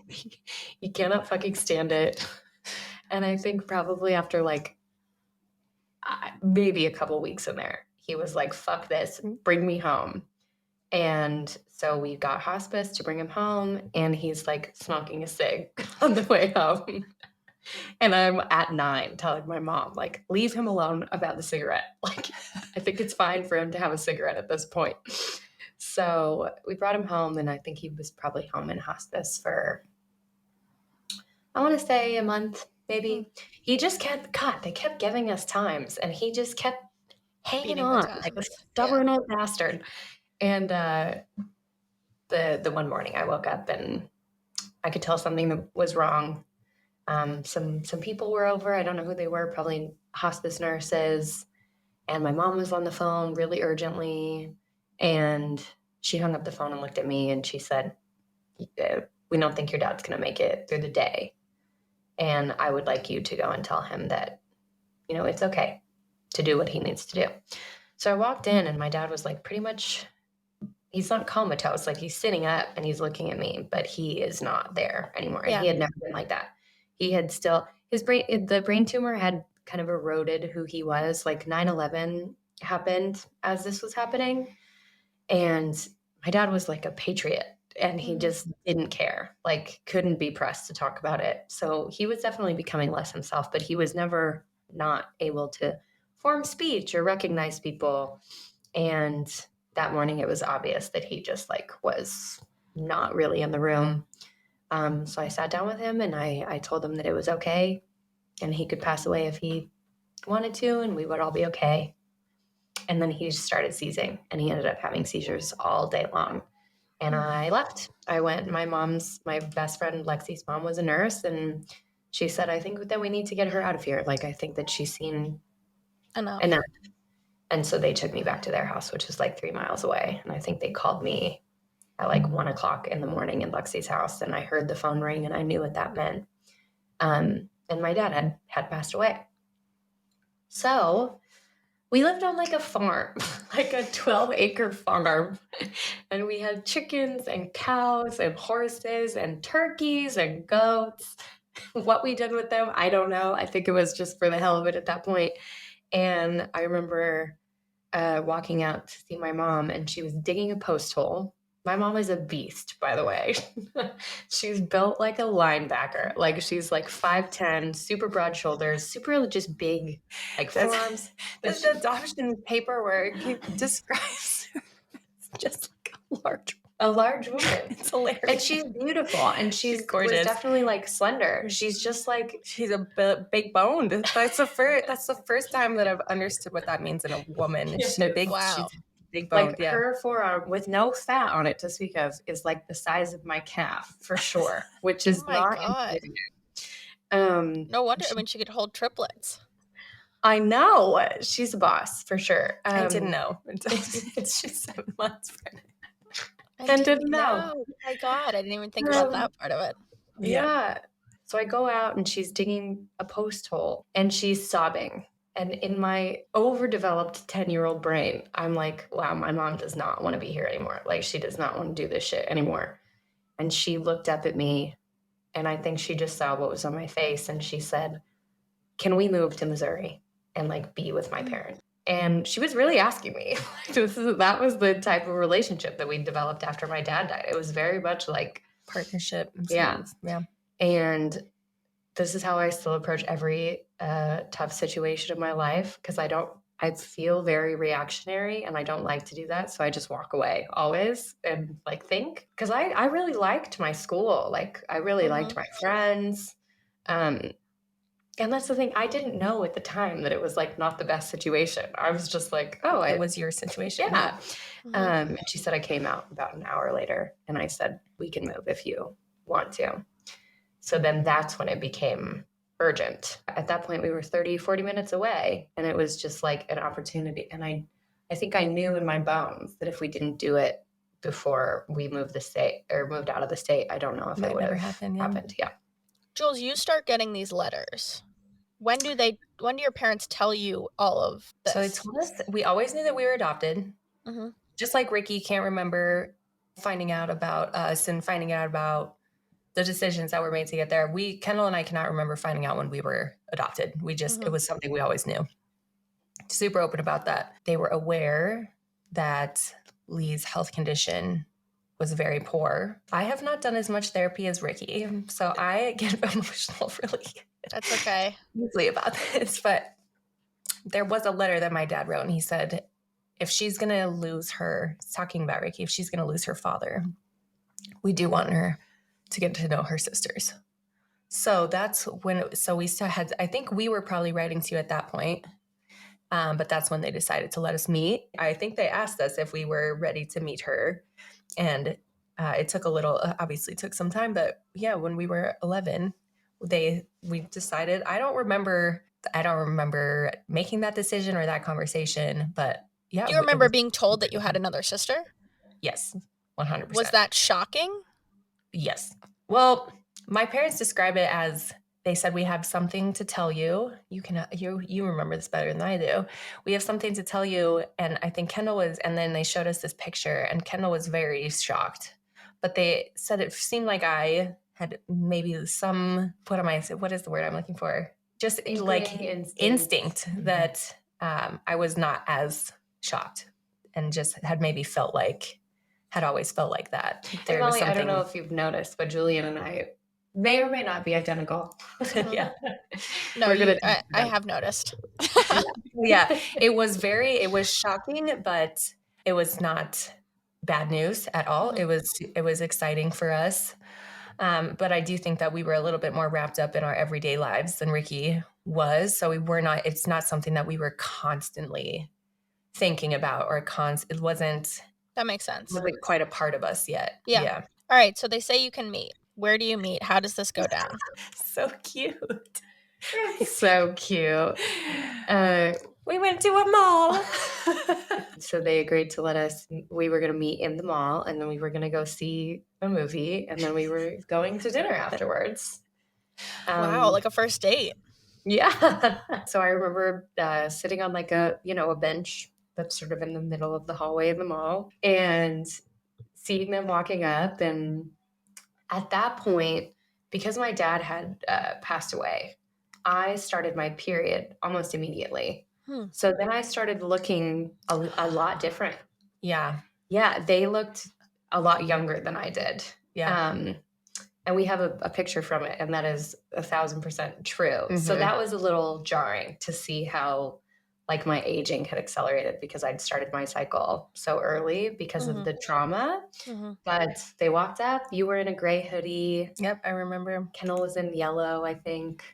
He cannot fucking stand it. And I think probably after like maybe a couple weeks in there, he was like, fuck this, bring me home. And so we got hospice to bring him home, and he's like smoking a cig on the way home. And I'm at 9 telling my mom, like, leave him alone about the cigarette. Like, I think it's fine for him to have a cigarette at this point. So we brought him home, and I think he was probably home in hospice for, I want to say a month, maybe. He just kept cut. They kept giving us times, and he just kept hanging Beating the on time. like a stubborn old bastard. And the one morning I woke up and I could tell something was wrong. Some people were over. I don't know who they were, probably hospice nurses. And my mom was on the phone really urgently. And she hung up the phone and looked at me and she said, we don't think your dad's going to make it through the day. And I would like you to go and tell him that, it's okay to do what he needs to do. So I walked in and my dad was like pretty much, he's not comatose. Like he's sitting up and he's looking at me, but he is not there anymore. Yeah. And he had never been like that. He had still, the brain tumor had kind of eroded who he was. Like 9/11 happened as this was happening. And my dad was like a patriot and he just didn't care, like couldn't be pressed to talk about it. So he was definitely becoming less himself, but he was never not able to form speech or recognize people. And that morning it was obvious that he just like was not really in the room. So I sat down with him and I told him that it was okay and he could pass away if he wanted to and we would all be okay. And then he just started seizing and he ended up having seizures all day long. And I left. I went, my best friend Lexi's mom was a nurse and she said, I think that we need to get her out of here. Like, I think that she's seen enough. And so they took me back to their house, which is like 3 miles away. And I think they called me at like 1 o'clock in the morning in Lexi's house. And I heard the phone ring and I knew what that meant. And my dad had passed away. So we lived on like a farm, like a 12-acre farm. And we had chickens and cows and horses and turkeys and goats. What we did with them, I don't know. I think it was just for the hell of it at that point. And I remember walking out to see my mom and she was digging a post hole. My mom is a beast, by the way. She's built like a linebacker. Like she's like 5'10", super broad shoulders, super just big, like forearms. The adoption paperwork describes her as just like a large woman. It's hilarious. And she's beautiful. And she's gorgeous. Was definitely like slender. She's just like, she's a big boned. That's the first time that I've understood what that means in a woman. She's a big, wow. She's big boned. Like her forearm with no fat on it to speak of is like the size of my calf for sure, which is not. No wonder. I mean, she could hold triplets. I know. She's a boss for sure. I didn't know until she's 7 months pregnant. I didn't know. Oh my God. I didn't even think about that part of it. Yeah. So I go out and she's digging a post hole and she's sobbing. And in my overdeveloped 10-year-old brain, I'm like, wow, my mom does not want to be here anymore. Like she does not want to do this shit anymore. And she looked up at me and I think she just saw what was on my face. And she said, can we move to Missouri and like be with my parents? And she was really asking me. That was the type of relationship that we developed after my dad died. It was very much like partnership. Yeah. And this is how I still approach every tough situation in my life because I feel very reactionary and I don't like to do that. So I just walk away always and like think because I really liked my school. Like I really liked my friends. And that's the thing. I didn't know at the time that it was like not the best situation. I was just like, oh, It was your situation. yeah. Mhm. And she said I came out about an hour later, and I said, we can move if you want to. So then that's when it became urgent. At that point, we were 30, 40 minutes away, and it was just like an opportunity. And I think I knew in my bones that if we didn't do it before we moved out of the state, I don't know if it would never have happened. happened. Yeah. Jules, you start getting these letters. When do your parents tell you all of this? So they told us we always knew that we were adopted. Mm-hmm. Just like Rikki can't remember finding out about us and finding out about the decisions that were made to get there. Kendall and I cannot remember finding out when we were adopted. It was something we always knew. Super open about that. They were aware that Lee's health condition was very poor. I have not done as much therapy as Rikki, so I get emotional really That's okay. easily about this. But there was a letter that my dad wrote, and he said, if she's going to lose her, talking about Rikki, if she's going to lose her father, we do want her to get to know her sisters. So that's when, we still had, I think we were probably writing to you at that point. But that's when they decided to let us meet. I think they asked us if we were ready to meet her. And it took obviously took some time, but yeah, when we were 11, we decided, I don't remember making that decision or that conversation, but yeah. Do you remember being told that you had another sister? Yes, 100%. Was that shocking? Yes. Well, my parents describe it as, they said, we have something to tell you. You remember this better than I do. We have something to tell you. And I think Kendall was, and then they showed us this picture, and Kendall was very shocked. But they said it seemed like I had maybe some, what is the word I'm looking for? Just like instinct that I was not as shocked, and just had always felt like that. And Molly, I don't know if you've noticed, but Julian and I may or may not be identical. Yeah. No, I have noticed. Yeah. It was shocking, but it was not bad news at all. Mm-hmm. It was exciting for us. But I do think that we were a little bit more wrapped up in our everyday lives than Rikki was. So it's not something that we were constantly thinking about, it wasn't. That makes sense. It wasn't quite a part of us yet. Yeah. All right. So they say you can meet. Where do you meet? How does this go down? So cute. So cute. We went to a mall. So they agreed to we were going to meet in the mall, and then we were going to go see a movie, and then we were going to dinner afterwards. Wow, like a first date. Yeah. So I remember sitting on like a bench that's sort of in the middle of the hallway of the mall, and seeing them walking up. And at that point, because my dad had passed away, I started my period almost immediately. So then I started looking a lot different. Yeah. Yeah. They looked a lot younger than I did. Yeah. And we have a picture from it, and that is 1,000% true. Mm-hmm. So that was a little jarring to see how like my aging had accelerated, because I'd started my cycle so early because of the trauma. But they walked up. You were in a gray hoodie. Yep, I remember. Kendall was in yellow, I think.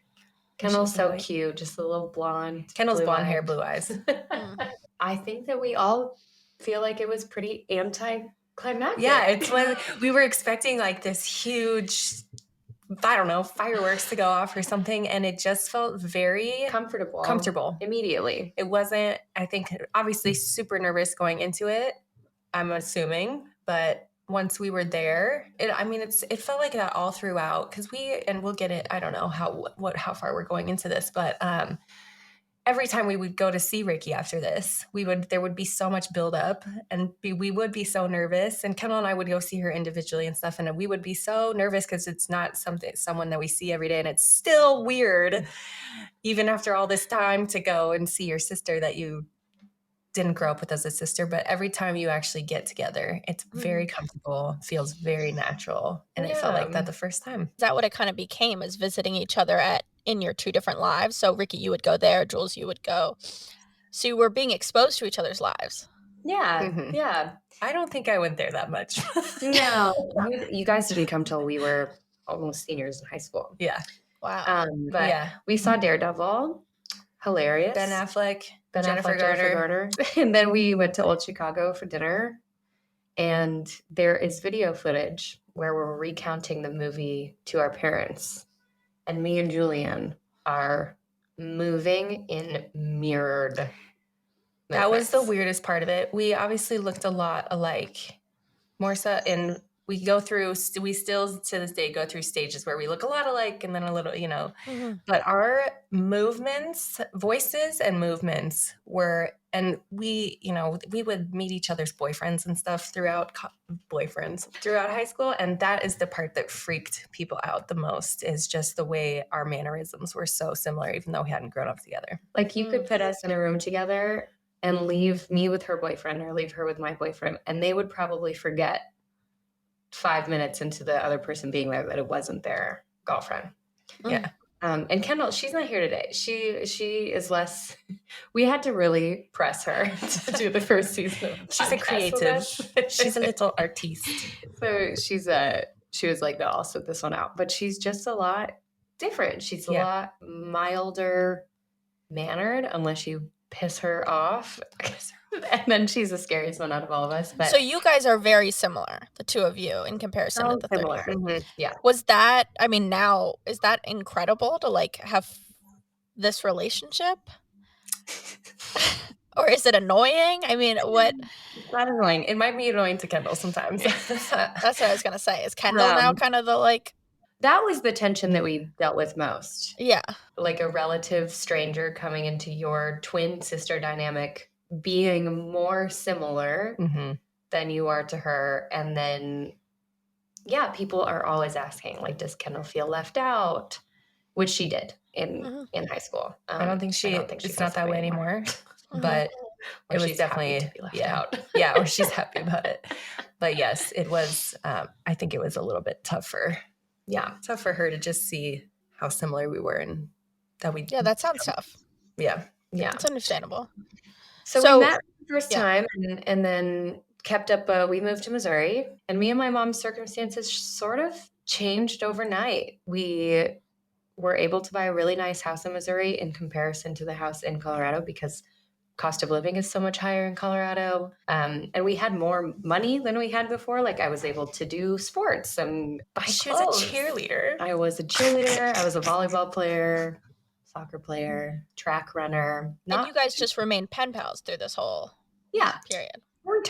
Kendall's so cute, just a little blonde. Kendall's blonde hair, blue eyes. I think that we all feel like it was pretty anticlimactic. Yeah, it's like we were expecting like this huge, I don't know, fireworks to go off or something, and it just felt very comfortable immediately. It wasn't, I think, obviously super nervous going into it, I'm assuming, but once we were there, it felt like that all throughout, because we'll get it, I don't know how far we're going into this, but every time we would go to see Rikki after this, there would be so much buildup, and we would be so nervous. And Kendall and I would go see her individually and stuff, and we would be so nervous because it's not someone that we see every day, and it's still weird, even after all this time, to go and see your sister that you didn't grow up with as a sister. But every time you actually get together, it's very comfortable, feels very natural, and it felt like that the first time. Is that what it kind of became, is visiting each other in your two different lives? So Rikki, you would go there, Jules, you would go. So you were being exposed to each other's lives. Yeah. Yeah. I don't think I went there that much. No. You guys didn't come till we were almost seniors in high school. Yeah. Wow. But we saw Daredevil, hilarious. Ben Affleck, Ben Jennifer Affleck, Jennifer Garner. And then we went to Old Chicago for dinner. And there is video footage where we're recounting the movie to our parents. And me and Julian are moving in mirrored That was the movements. weirdest part of it. We obviously looked a lot alike. More so, and we still to this day go through stages where we look a lot alike and then a little, but our movements, voices and movements were, and we would meet each other's boyfriends and stuff throughout high school. And that is the part that freaked people out the most, is just the way our mannerisms were so similar, even though we hadn't grown up together. Like you could put us in a room together and leave me with her boyfriend or leave her with my boyfriend, and they would probably forget 5 minutes into the other person being there that it wasn't their girlfriend. Yeah. And Kendall, she's not here today. She is less. We had to really press her to do the first season. She's a creative. She's a little artiste. So she was like, no, I'll sit this one out. But she's just a lot different. She's a lot milder mannered, unless you piss her off. And then she's the scariest one out of all of us. But So you guys are very similar, the two of you, in comparison to the similar. third one. Yeah. Was that, I mean, now, is that incredible to like have this relationship? Or is it annoying? I mean, what? It's not annoying. It might be annoying to Kendall sometimes. That's what I was going to say. Is Kendall now kind of the like? That was the tension that we dealt with most. Yeah. Like a relative stranger coming into your twin sister dynamic, being more similar than you are to her. And then, people are always asking, like, does Kendall feel left out? Which she did in high school. I don't think it's not that way anymore. But it was definitely to be left out. Or she's happy about it. But yes, it was. I think it was a little bit tougher. Yeah, tough for her to just see how similar we were, and that we. Yeah, that sounds tough. Yeah. It's understandable. So we met the first time, and then kept up. We moved to Missouri, and me and my mom's circumstances sort of changed overnight. We were able to buy a really nice house in Missouri in comparison to the house in Colorado, because cost of living is so much higher in Colorado. And we had more money than we had before. Like, I was able to do sports and buy clothes. She was a cheerleader. I was a cheerleader. I was a volleyball player, soccer player, track runner. And you guys just remained pen pals through this whole period. We're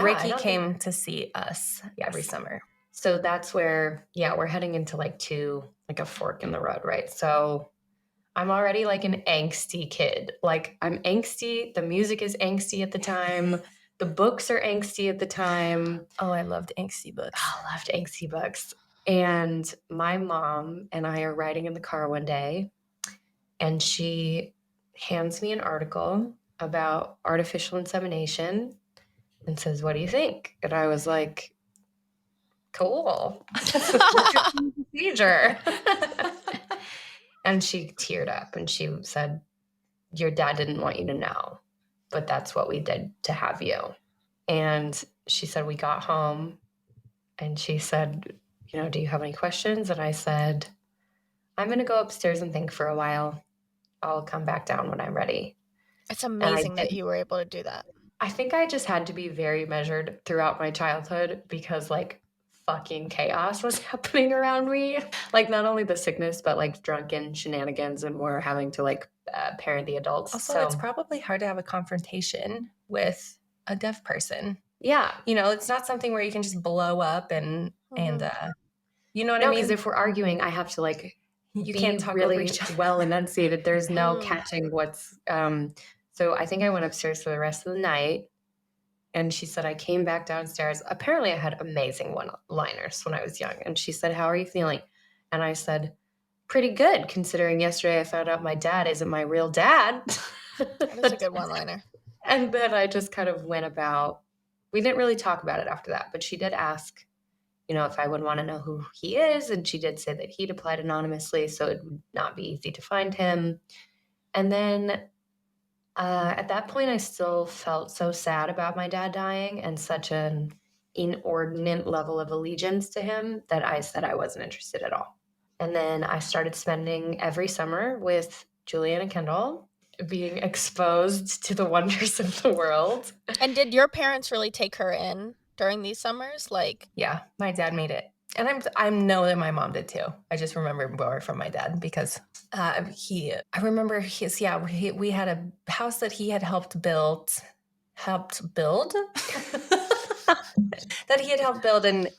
Rikki came to see us every summer. So that's where, we're heading into like a fork in the road, right? So I'm already like an angsty kid. Like, I'm angsty. The music is angsty at the time. The books are angsty at the time. Oh, I loved angsty books. I loved angsty books. And my mom and I are riding in the car one day, and she hands me an article about artificial insemination and says, "What do you think?" And I was like, "Cool." Procedure. And she teared up and she said, "Your dad didn't want you to know, but that's what we did to have you." And she said, we got home and she said, "Do you have any questions?" And I said, "I'm going to go upstairs and think for a while. I'll come back down when I'm ready." It's amazing that you were able to do that. I think I just had to be very measured throughout my childhood, because like fucking chaos was happening around me. Like, not only the sickness, but like drunken shenanigans, and we're having to like parent the adults. Also, it's probably hard to have a confrontation with a deaf person. Yeah. It's not something where you can just blow up and you know what I mean? Because if we're arguing, I have to like, you can't talk really over each other. well enunciated. There's no catching what's, so I think I went upstairs for the rest of the night. And she said, I came back downstairs. Apparently I had amazing one-liners when I was young. And she said, "How are you feeling?" And I said, "Pretty good, considering yesterday I found out my dad isn't my real dad." That is a good one-liner. And then I just kind of went about, we didn't really talk about it after that, but she did ask, if I would want to know who he is. And she did say that he'd applied anonymously, so it would not be easy to find him. And then at that point, I still felt so sad about my dad dying and such an inordinate level of allegiance to him that I said I wasn't interested at all. And then I started spending every summer with Julian and Kendall, being exposed to the wonders of the world. And did your parents really take her in during these summers? Like, Yeah, my dad made it. And I know that my mom did too. I just remember more from my dad because I remember we had a house that he had helped build that he had helped build. And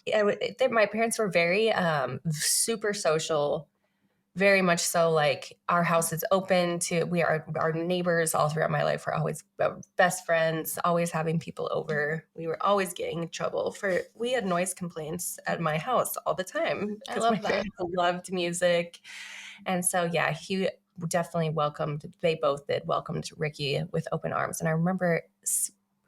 my parents were very super social, very much so. Like, our house is open to, our neighbors all throughout my life were always best friends, always having people over. We were always getting in trouble we had noise complaints at my house all the time. I love my that. parents loved music. And so, yeah, he definitely they both did welcomed Rikki with open arms. And I remember,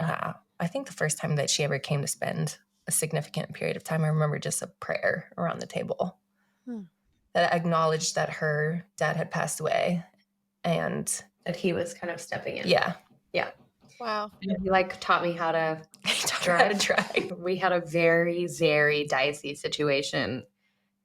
I think the first time that she ever came to spend a significant period of time, I remember just a prayer around the table that acknowledged that her dad had passed away and that he was kind of stepping in. Yeah. wow. And he like taught me how to drive. We had a very, very dicey situation.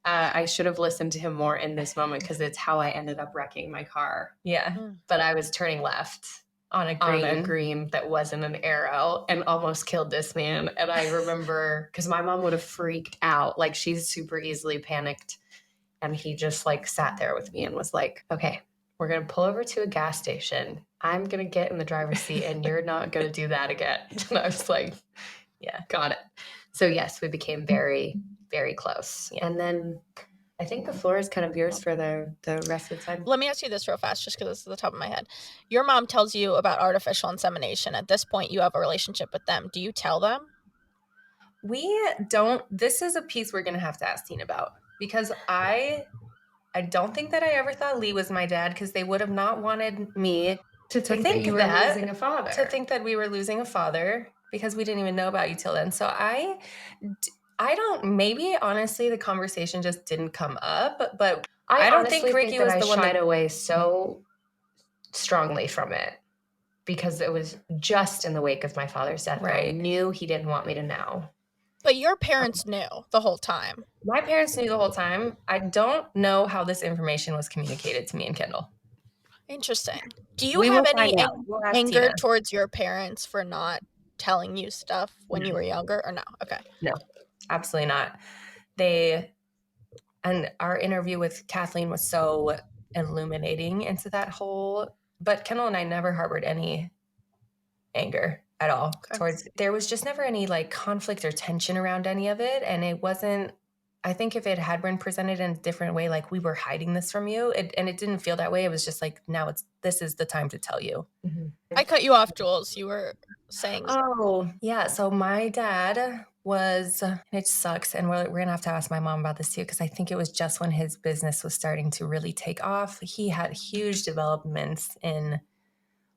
I should have listened to him more in this moment because it's how I ended up wrecking my car. Yeah. But I was turning left On a green that wasn't an arrow and almost killed this man. And I remember, because my mom would have freaked out. Like, she's super easily panicked. And he just like sat there with me and was like, okay, we're going to pull over to a gas station. I'm going to get in the driver's seat and you're not going to do that again. And I was like, yeah, got it. So yes, we became very, very close. And then I think the floor is kind of yours for the rest of the time. Let me ask you this real fast, just because this is the top of my head. Your mom tells you about artificial insemination. At this point, you have a relationship with them. Do you tell them? We don't. This is a piece we're going to have to ask Tina about, because I don't think that I ever thought Lee was my dad, because they would have not wanted me to think that you were losing a father. To think that we were losing a father, because we didn't even know about you till then. So I don't, maybe honestly the conversation just didn't come up, but I don't think Rikki was the one that shied away so strongly from it, because it was just in the wake of my father's death. Right. I knew he didn't want me to know. But your parents knew the whole time. My parents knew the whole time. I don't know how this information was communicated to me and Kendall. Interesting. Do you have any anger Tina. towards your parents for not telling you stuff when you were younger, or no? Okay. No, absolutely not. And our interview with Kathleen was so illuminating into that whole, but Kendall and I never harbored any anger at all towards, there was just never any like conflict or tension around any of it. And it wasn't, I think if it had been presented in a different way, like we were hiding this from you, and it didn't feel that way. It was just like, now this is the time to tell you. Mm-hmm. I cut you off, Jules. You were saying. Oh, yeah. So my dad it sucks. And we're going to have to ask my mom about this too, because I think it was just when his business was starting to really take off. He had huge developments in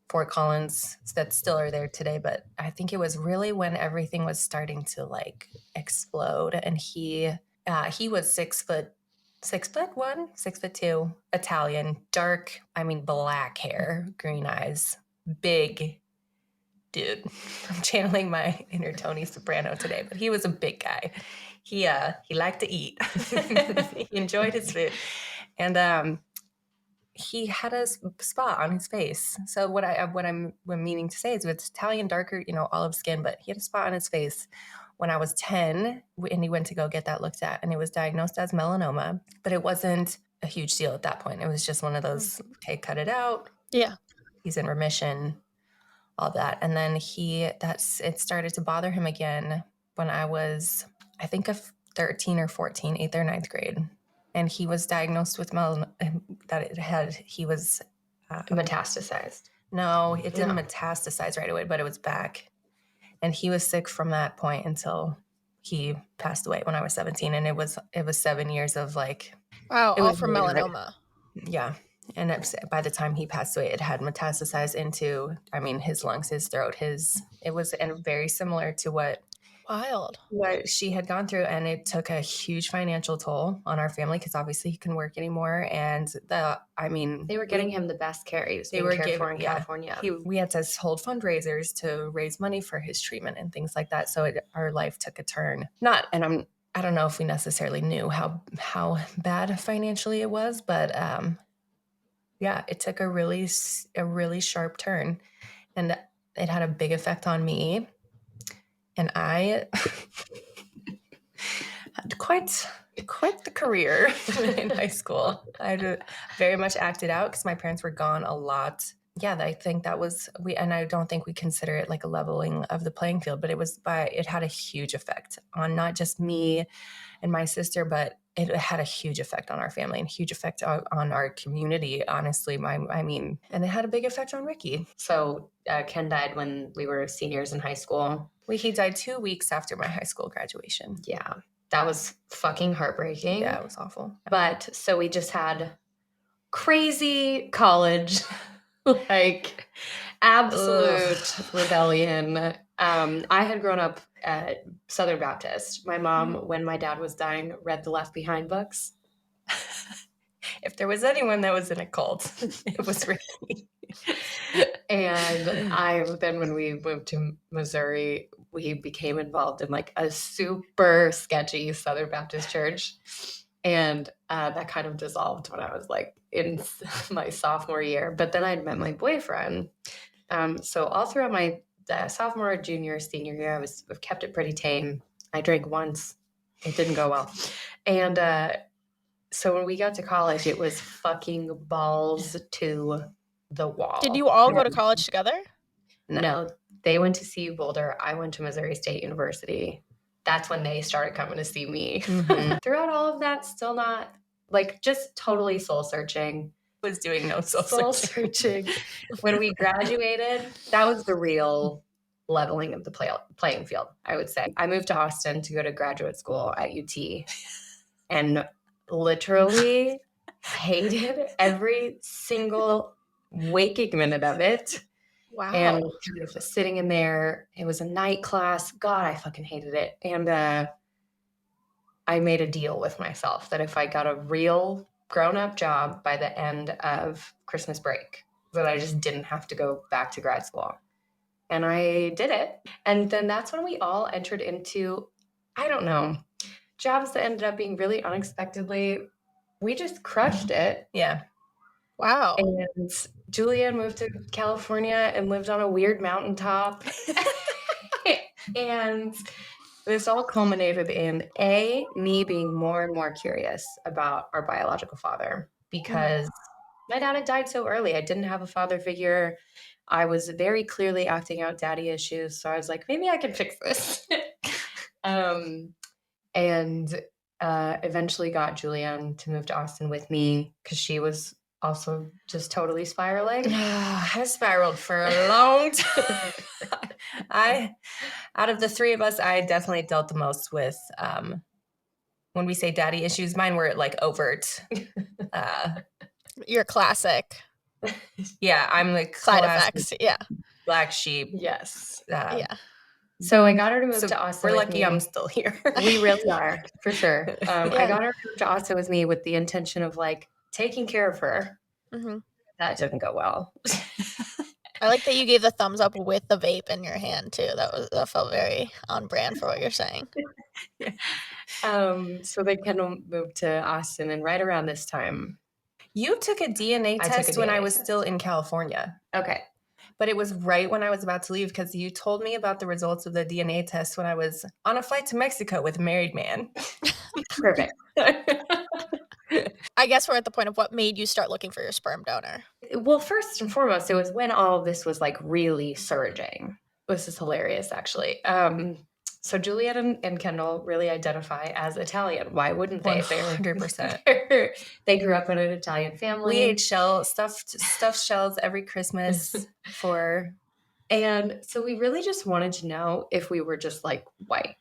Fort Collins that still are there today. But I think it was really when everything was starting to like explode. And he was 6'1", 6'2", Italian, dark, black hair, green eyes, big dude. I'm channeling my inner Tony Soprano today, but he was a big guy. He liked to eat. He enjoyed his food. And he had a spot on his face. So what I'm meaning to say is, with Italian, darker, olive skin, but he had a spot on his face when I was 10, and he went to go get that looked at, and it was diagnosed as melanoma, but it wasn't a huge deal at that point. It was just one of those, okay, cut it out. Yeah. He's in remission, all that. And then it started to bother him again when I was, I think, 13 or 14, 8th or 9th grade. And he was diagnosed with he was metastasized. No, it didn't metastasize right away, but it was back. And he was sick from that point until he passed away when I was 17. And it was 7 years of like, wow, it all was from really melanoma. Yeah. And by the time he passed away, it had metastasized into, his lungs, his throat, it was very similar to what she had gone through. And it took a huge financial toll on our family, because obviously he couldn't work anymore. And they were getting him the best care. He was being cared for in California. We had to hold fundraisers to raise money for his treatment and things like that. So our life took a turn. I don't know if we necessarily knew how bad financially it was, but yeah, it took a really sharp turn, and it had a big effect on me. And I had quite the career in high school. I very much acted out because my parents were gone a lot. Yeah, I think that was and I don't think we consider it like a leveling of the playing field, but it had a huge effect on not just me and my sister, but it had a huge effect on our family and huge effect on our community, honestly. And it had a big effect on Rikki. So Ken died when we were seniors in high school. He died 2 weeks after my high school graduation. Yeah, that was fucking heartbreaking. Yeah, it was awful. But so we just had crazy college, like absolute rebellion. I had grown up at Southern Baptist. My mom, when my dad was dying, read the Left Behind books. If there was anyone that was in a cult, it was Rikki. And then when we moved to Missouri, we became involved in like a super sketchy Southern Baptist church. And that kind of dissolved when I was like in my sophomore year. But then I'd met my boyfriend. So all throughout my sophomore, junior, senior year, I've kept it pretty tame. I drank once. It didn't go well. And so when we got to college, it was fucking balls to the wall. Did you all go to college together? No, they went to CU Boulder. I went to Missouri State University. That's when they started coming to see me. Mm-hmm. Throughout all of that, still not, like, just totally soul searching. Was doing no soul searching. When we graduated, that was the real leveling of the playing field, I would say. I moved to Austin to go to graduate school at UT and literally hated every single waking minute of it. Wow. And just sitting in there, it was a night class. God, I fucking hated it. And I made a deal with myself that if I got a real grown-up job by the end of Christmas break, that I just didn't have to go back to grad school. And I did it. And then that's when we all entered into, I don't know, jobs that ended up being really unexpectedly. We just crushed it. Yeah. Wow. And Julianne moved to California and lived on a weird mountaintop. And this all culminated in me being more and more curious about our biological father, because my dad had died so early. I didn't have a father figure. I was very clearly acting out daddy issues. So I was like, maybe I can fix this. And eventually got Julianne to move to Austin with me because she was also just totally spiraling. I spiraled for a long time. Out of the three of us, I definitely dealt the most with, when we say daddy issues, mine were like overt. Your classic. Yeah, I'm the Side effects. Yeah. Black sheep. Yes. Yeah. So I got her to move to Austin. We're with lucky me. I'm still here. We really are, for sure. I got her to move to Austin with me with the intention of like taking care of her. Mm-hmm. That didn't go well. I like that you gave the thumbs up with the vape in your hand too. That felt very on brand for what you're saying. So then Kendall moved to Austin, and right around this time, You took a DNA test when I was still in California. Okay. But it was right when I was about to leave because you told me about the results of the DNA test when I was on a flight to Mexico with a married man. Perfect. I guess we're at the point of what made you start looking for your sperm donor. Well, first and foremost, it was when all of this was like really surging. This is hilarious, actually. So Juliet and Kendall really identify as Italian. Why wouldn't they? 100%. They grew up in an Italian family. We ate stuffed shells every Christmas for... And so we really just wanted to know if we were just like white.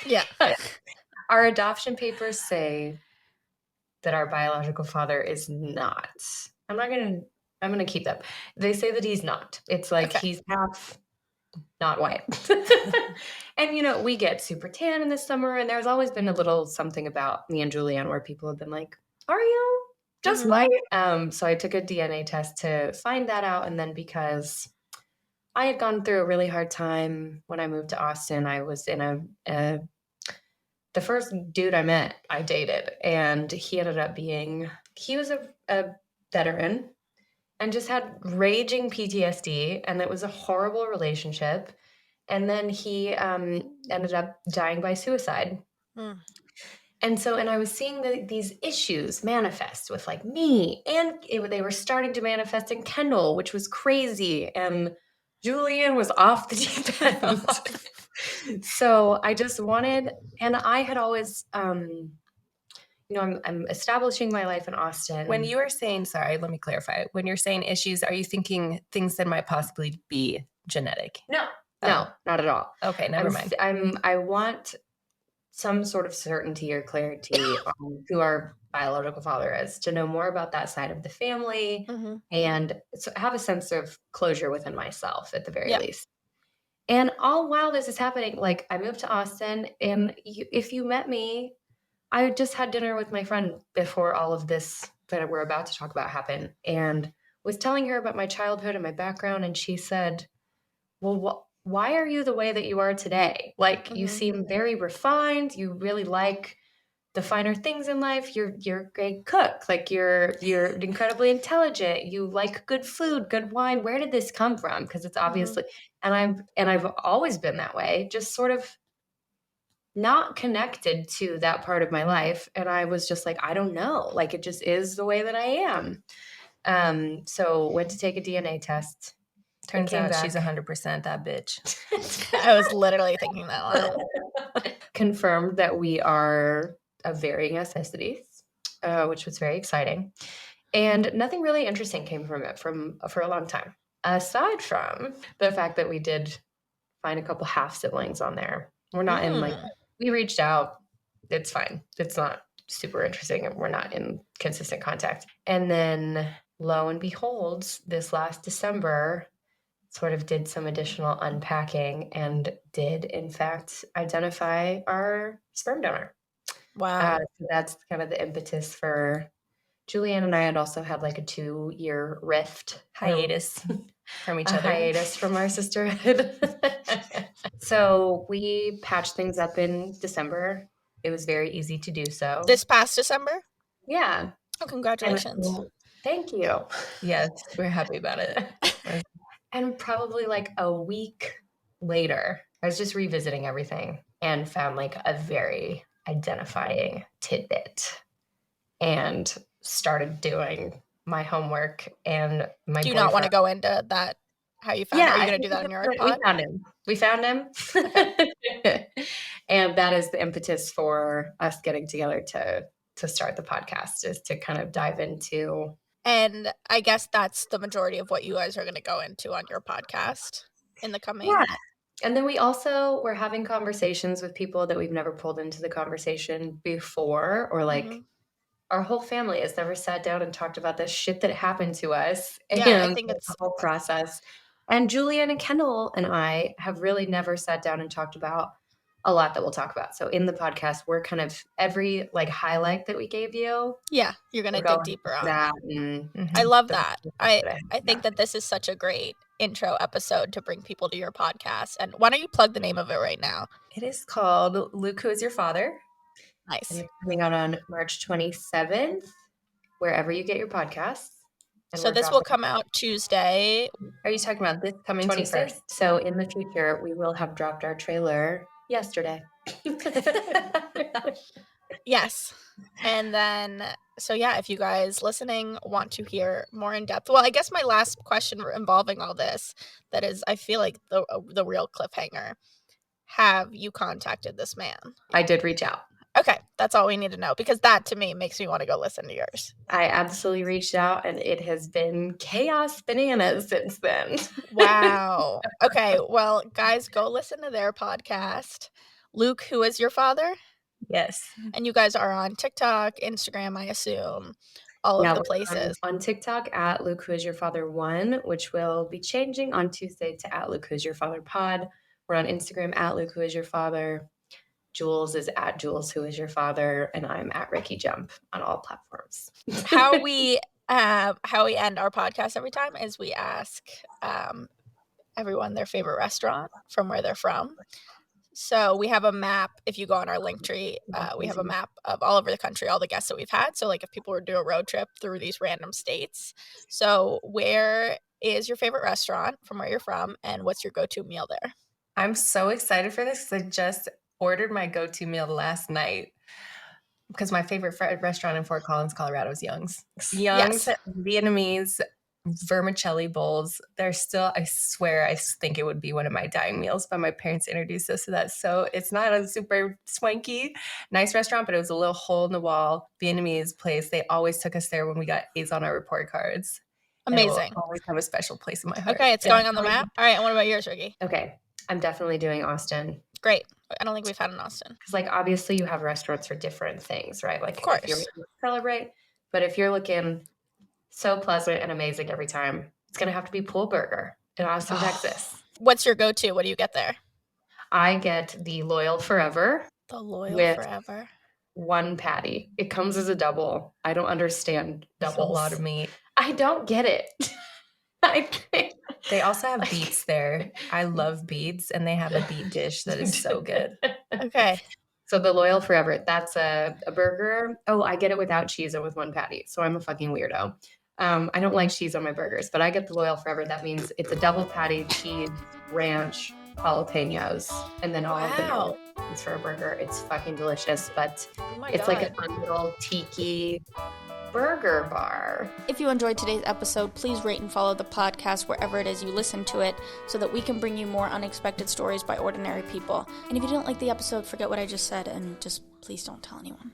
Yeah. Our adoption papers say that our biological father is not. I'm going to keep that. They say that he's not. It's like he's half not white. And, you know, we get super tan in the summer, and there's always been a little something about me and Julianne where people have been like, are you just white? So I took a DNA test to find that out. And then because I had gone through a really hard time when I moved to Austin, I was in the the first dude I dated, and he ended up he was a veteran and just had raging PTSD, and it was a horrible relationship. And then he ended up dying by suicide. Mm. And I was seeing these issues manifest with like me, and they were starting to manifest in Kendall, which was crazy. And Julian was off the deep end. So I just wanted, and I had always, I'm establishing my life in Austin. When you are saying, sorry, let me clarify. When you're saying issues, are you thinking things that might possibly be genetic? No, Oh. not at all. Okay, never mind. I want some sort of certainty or clarity on who our biological father is, to know more about that side of the family, and have a sense of closure within myself at the very least. And all while this is happening, like I moved to Austin, and if you met me, I just had dinner with my friend before all of this that we're about to talk about happened, and was telling her about my childhood and my background, and she said, well, why are you the way that you are today? Like, you seem very refined. You really like the finer things in life. You're a great cook. Like, you're incredibly intelligent. You like good food, good wine. Where did this come from? Because it's obviously, and I've always been that way, just sort of not connected to that part of my life. And I was just like, I don't know. Like, it just is the way that I am. So went to take a DNA test. Turns out she's 100% that bitch. I was literally thinking that line. Confirmed that we are of varying ethnicities, which was very exciting. And nothing really interesting came from it for a long time, aside from the fact that we did find a couple half siblings on there. We're not in we reached out. It's fine. It's not super interesting. We're not in consistent contact. And then lo and behold, this last December, sort of did some additional unpacking and did, in fact, identify our sperm donor. Wow. So that's kind of the impetus for Julianne and I had also had like a 2-year rift hiatus from each other. Hiatus from our sisterhood. So we patched things up in December. It was very easy to do so. This past December? Yeah. Oh, congratulations. Thank you. Yes, we're happy about it. And probably like a week later, I was just revisiting everything and found like a very identifying tidbit and started doing my homework and my Do you not want to go into that, how you found it? Are you going to do that on your pod? We found him. And that is the impetus for us getting together to start the podcast, is to kind of dive into. And I guess that's the majority of what you guys are going to go into on your podcast in the coming. Yeah. And then we also were having conversations with people that we've never pulled into the conversation before, or like our whole family has never sat down and talked about the shit that happened to us. Yeah, I think it's the whole process. And Julian and Kendall and I have really never sat down and talked about a lot that we'll talk about. So in the podcast, we're kind of every like highlight that we gave you. Yeah, you're going to dig deeper on that. I love that. I think that this is such a great intro episode to bring people to your podcast. And why don't you plug the name of it right now? It is called Luke, Who Is Your Father? Nice. And it's coming out on March 27th, wherever you get your podcasts. And so this will come out Tuesday. Are you talking about this coming 21st? So in the future, we will have dropped our trailer yesterday. Yes. And then, so yeah, if you guys listening want to hear more in depth, well, I guess my last question involving all this, that is, I feel like the real cliffhanger. Have you contacted this man? I did reach out. Okay, that's all we need to know, because that to me makes me want to go listen to yours. I absolutely reached out, and it has been chaos bananas since then. Wow. Okay, well, guys, go listen to their podcast. Luke, Who Is Your Father? Yes. And you guys are on TikTok, Instagram, I assume, all of the places. On TikTok at Luke, Who Is Your Father 1, which will be changing on Tuesday to at Luke, Who Is Your Father Pod. We're on Instagram at Luke, Who Is Your Father. Jules is at Jules, Who Is Your Father, and I'm at Rikki Jump on all platforms. How we end our podcast every time is we ask everyone their favorite restaurant from where they're from. So we have a map. If you go on our link tree, we have a map of all over the country, all the guests that we've had. So like if people were to do a road trip through these random states. So where is your favorite restaurant from where you're from, and what's your go-to meal there? I'm so excited for this because I just ordered my go-to meal last night because my favorite restaurant in Fort Collins, Colorado is Young's. Young's Vietnamese vermicelli bowls. They're still, I swear, I think it would be one of my dying meals, but my parents introduced us to that. So it's not a super swanky, nice restaurant, but it was a little hole in the wall Vietnamese place. They always took us there when we got A's on our report cards. Amazing. It will always have a special place in my heart. Okay, it's going on the map. All right, and what about yours, Rikki? Okay, I'm definitely doing Austin. Great. I don't think we've had in Austin. Because, like, obviously you have restaurants for different things, right? Like, of course. If you're looking to celebrate, but if you're looking so pleasant and amazing every time, it's going to have to be Pool Burger in Austin, Texas. What's your go-to? What do you get there? I get the Loyal Forever. The Loyal Forever. One patty. It comes as a double. I don't understand doubles. That's a lot of meat. I don't get it. They also have beets there. I love beets, and they have a beet dish that is so good. Okay. So the Loyal Forever, that's a burger. Oh, I get it without cheese and with one patty. So I'm a fucking weirdo. I don't like cheese on my burgers, but I get the Loyal Forever. That means it's a double patty, cheese, ranch, jalapenos, and then all of the ingredients for a burger. It's fucking delicious, but it's like a fun little tiki burger bar. If you enjoyed today's episode, please rate and follow the podcast wherever it is you listen to it so that we can bring you more unexpected stories by ordinary people. And if you didn't like the episode, forget what I just said and just please don't tell anyone.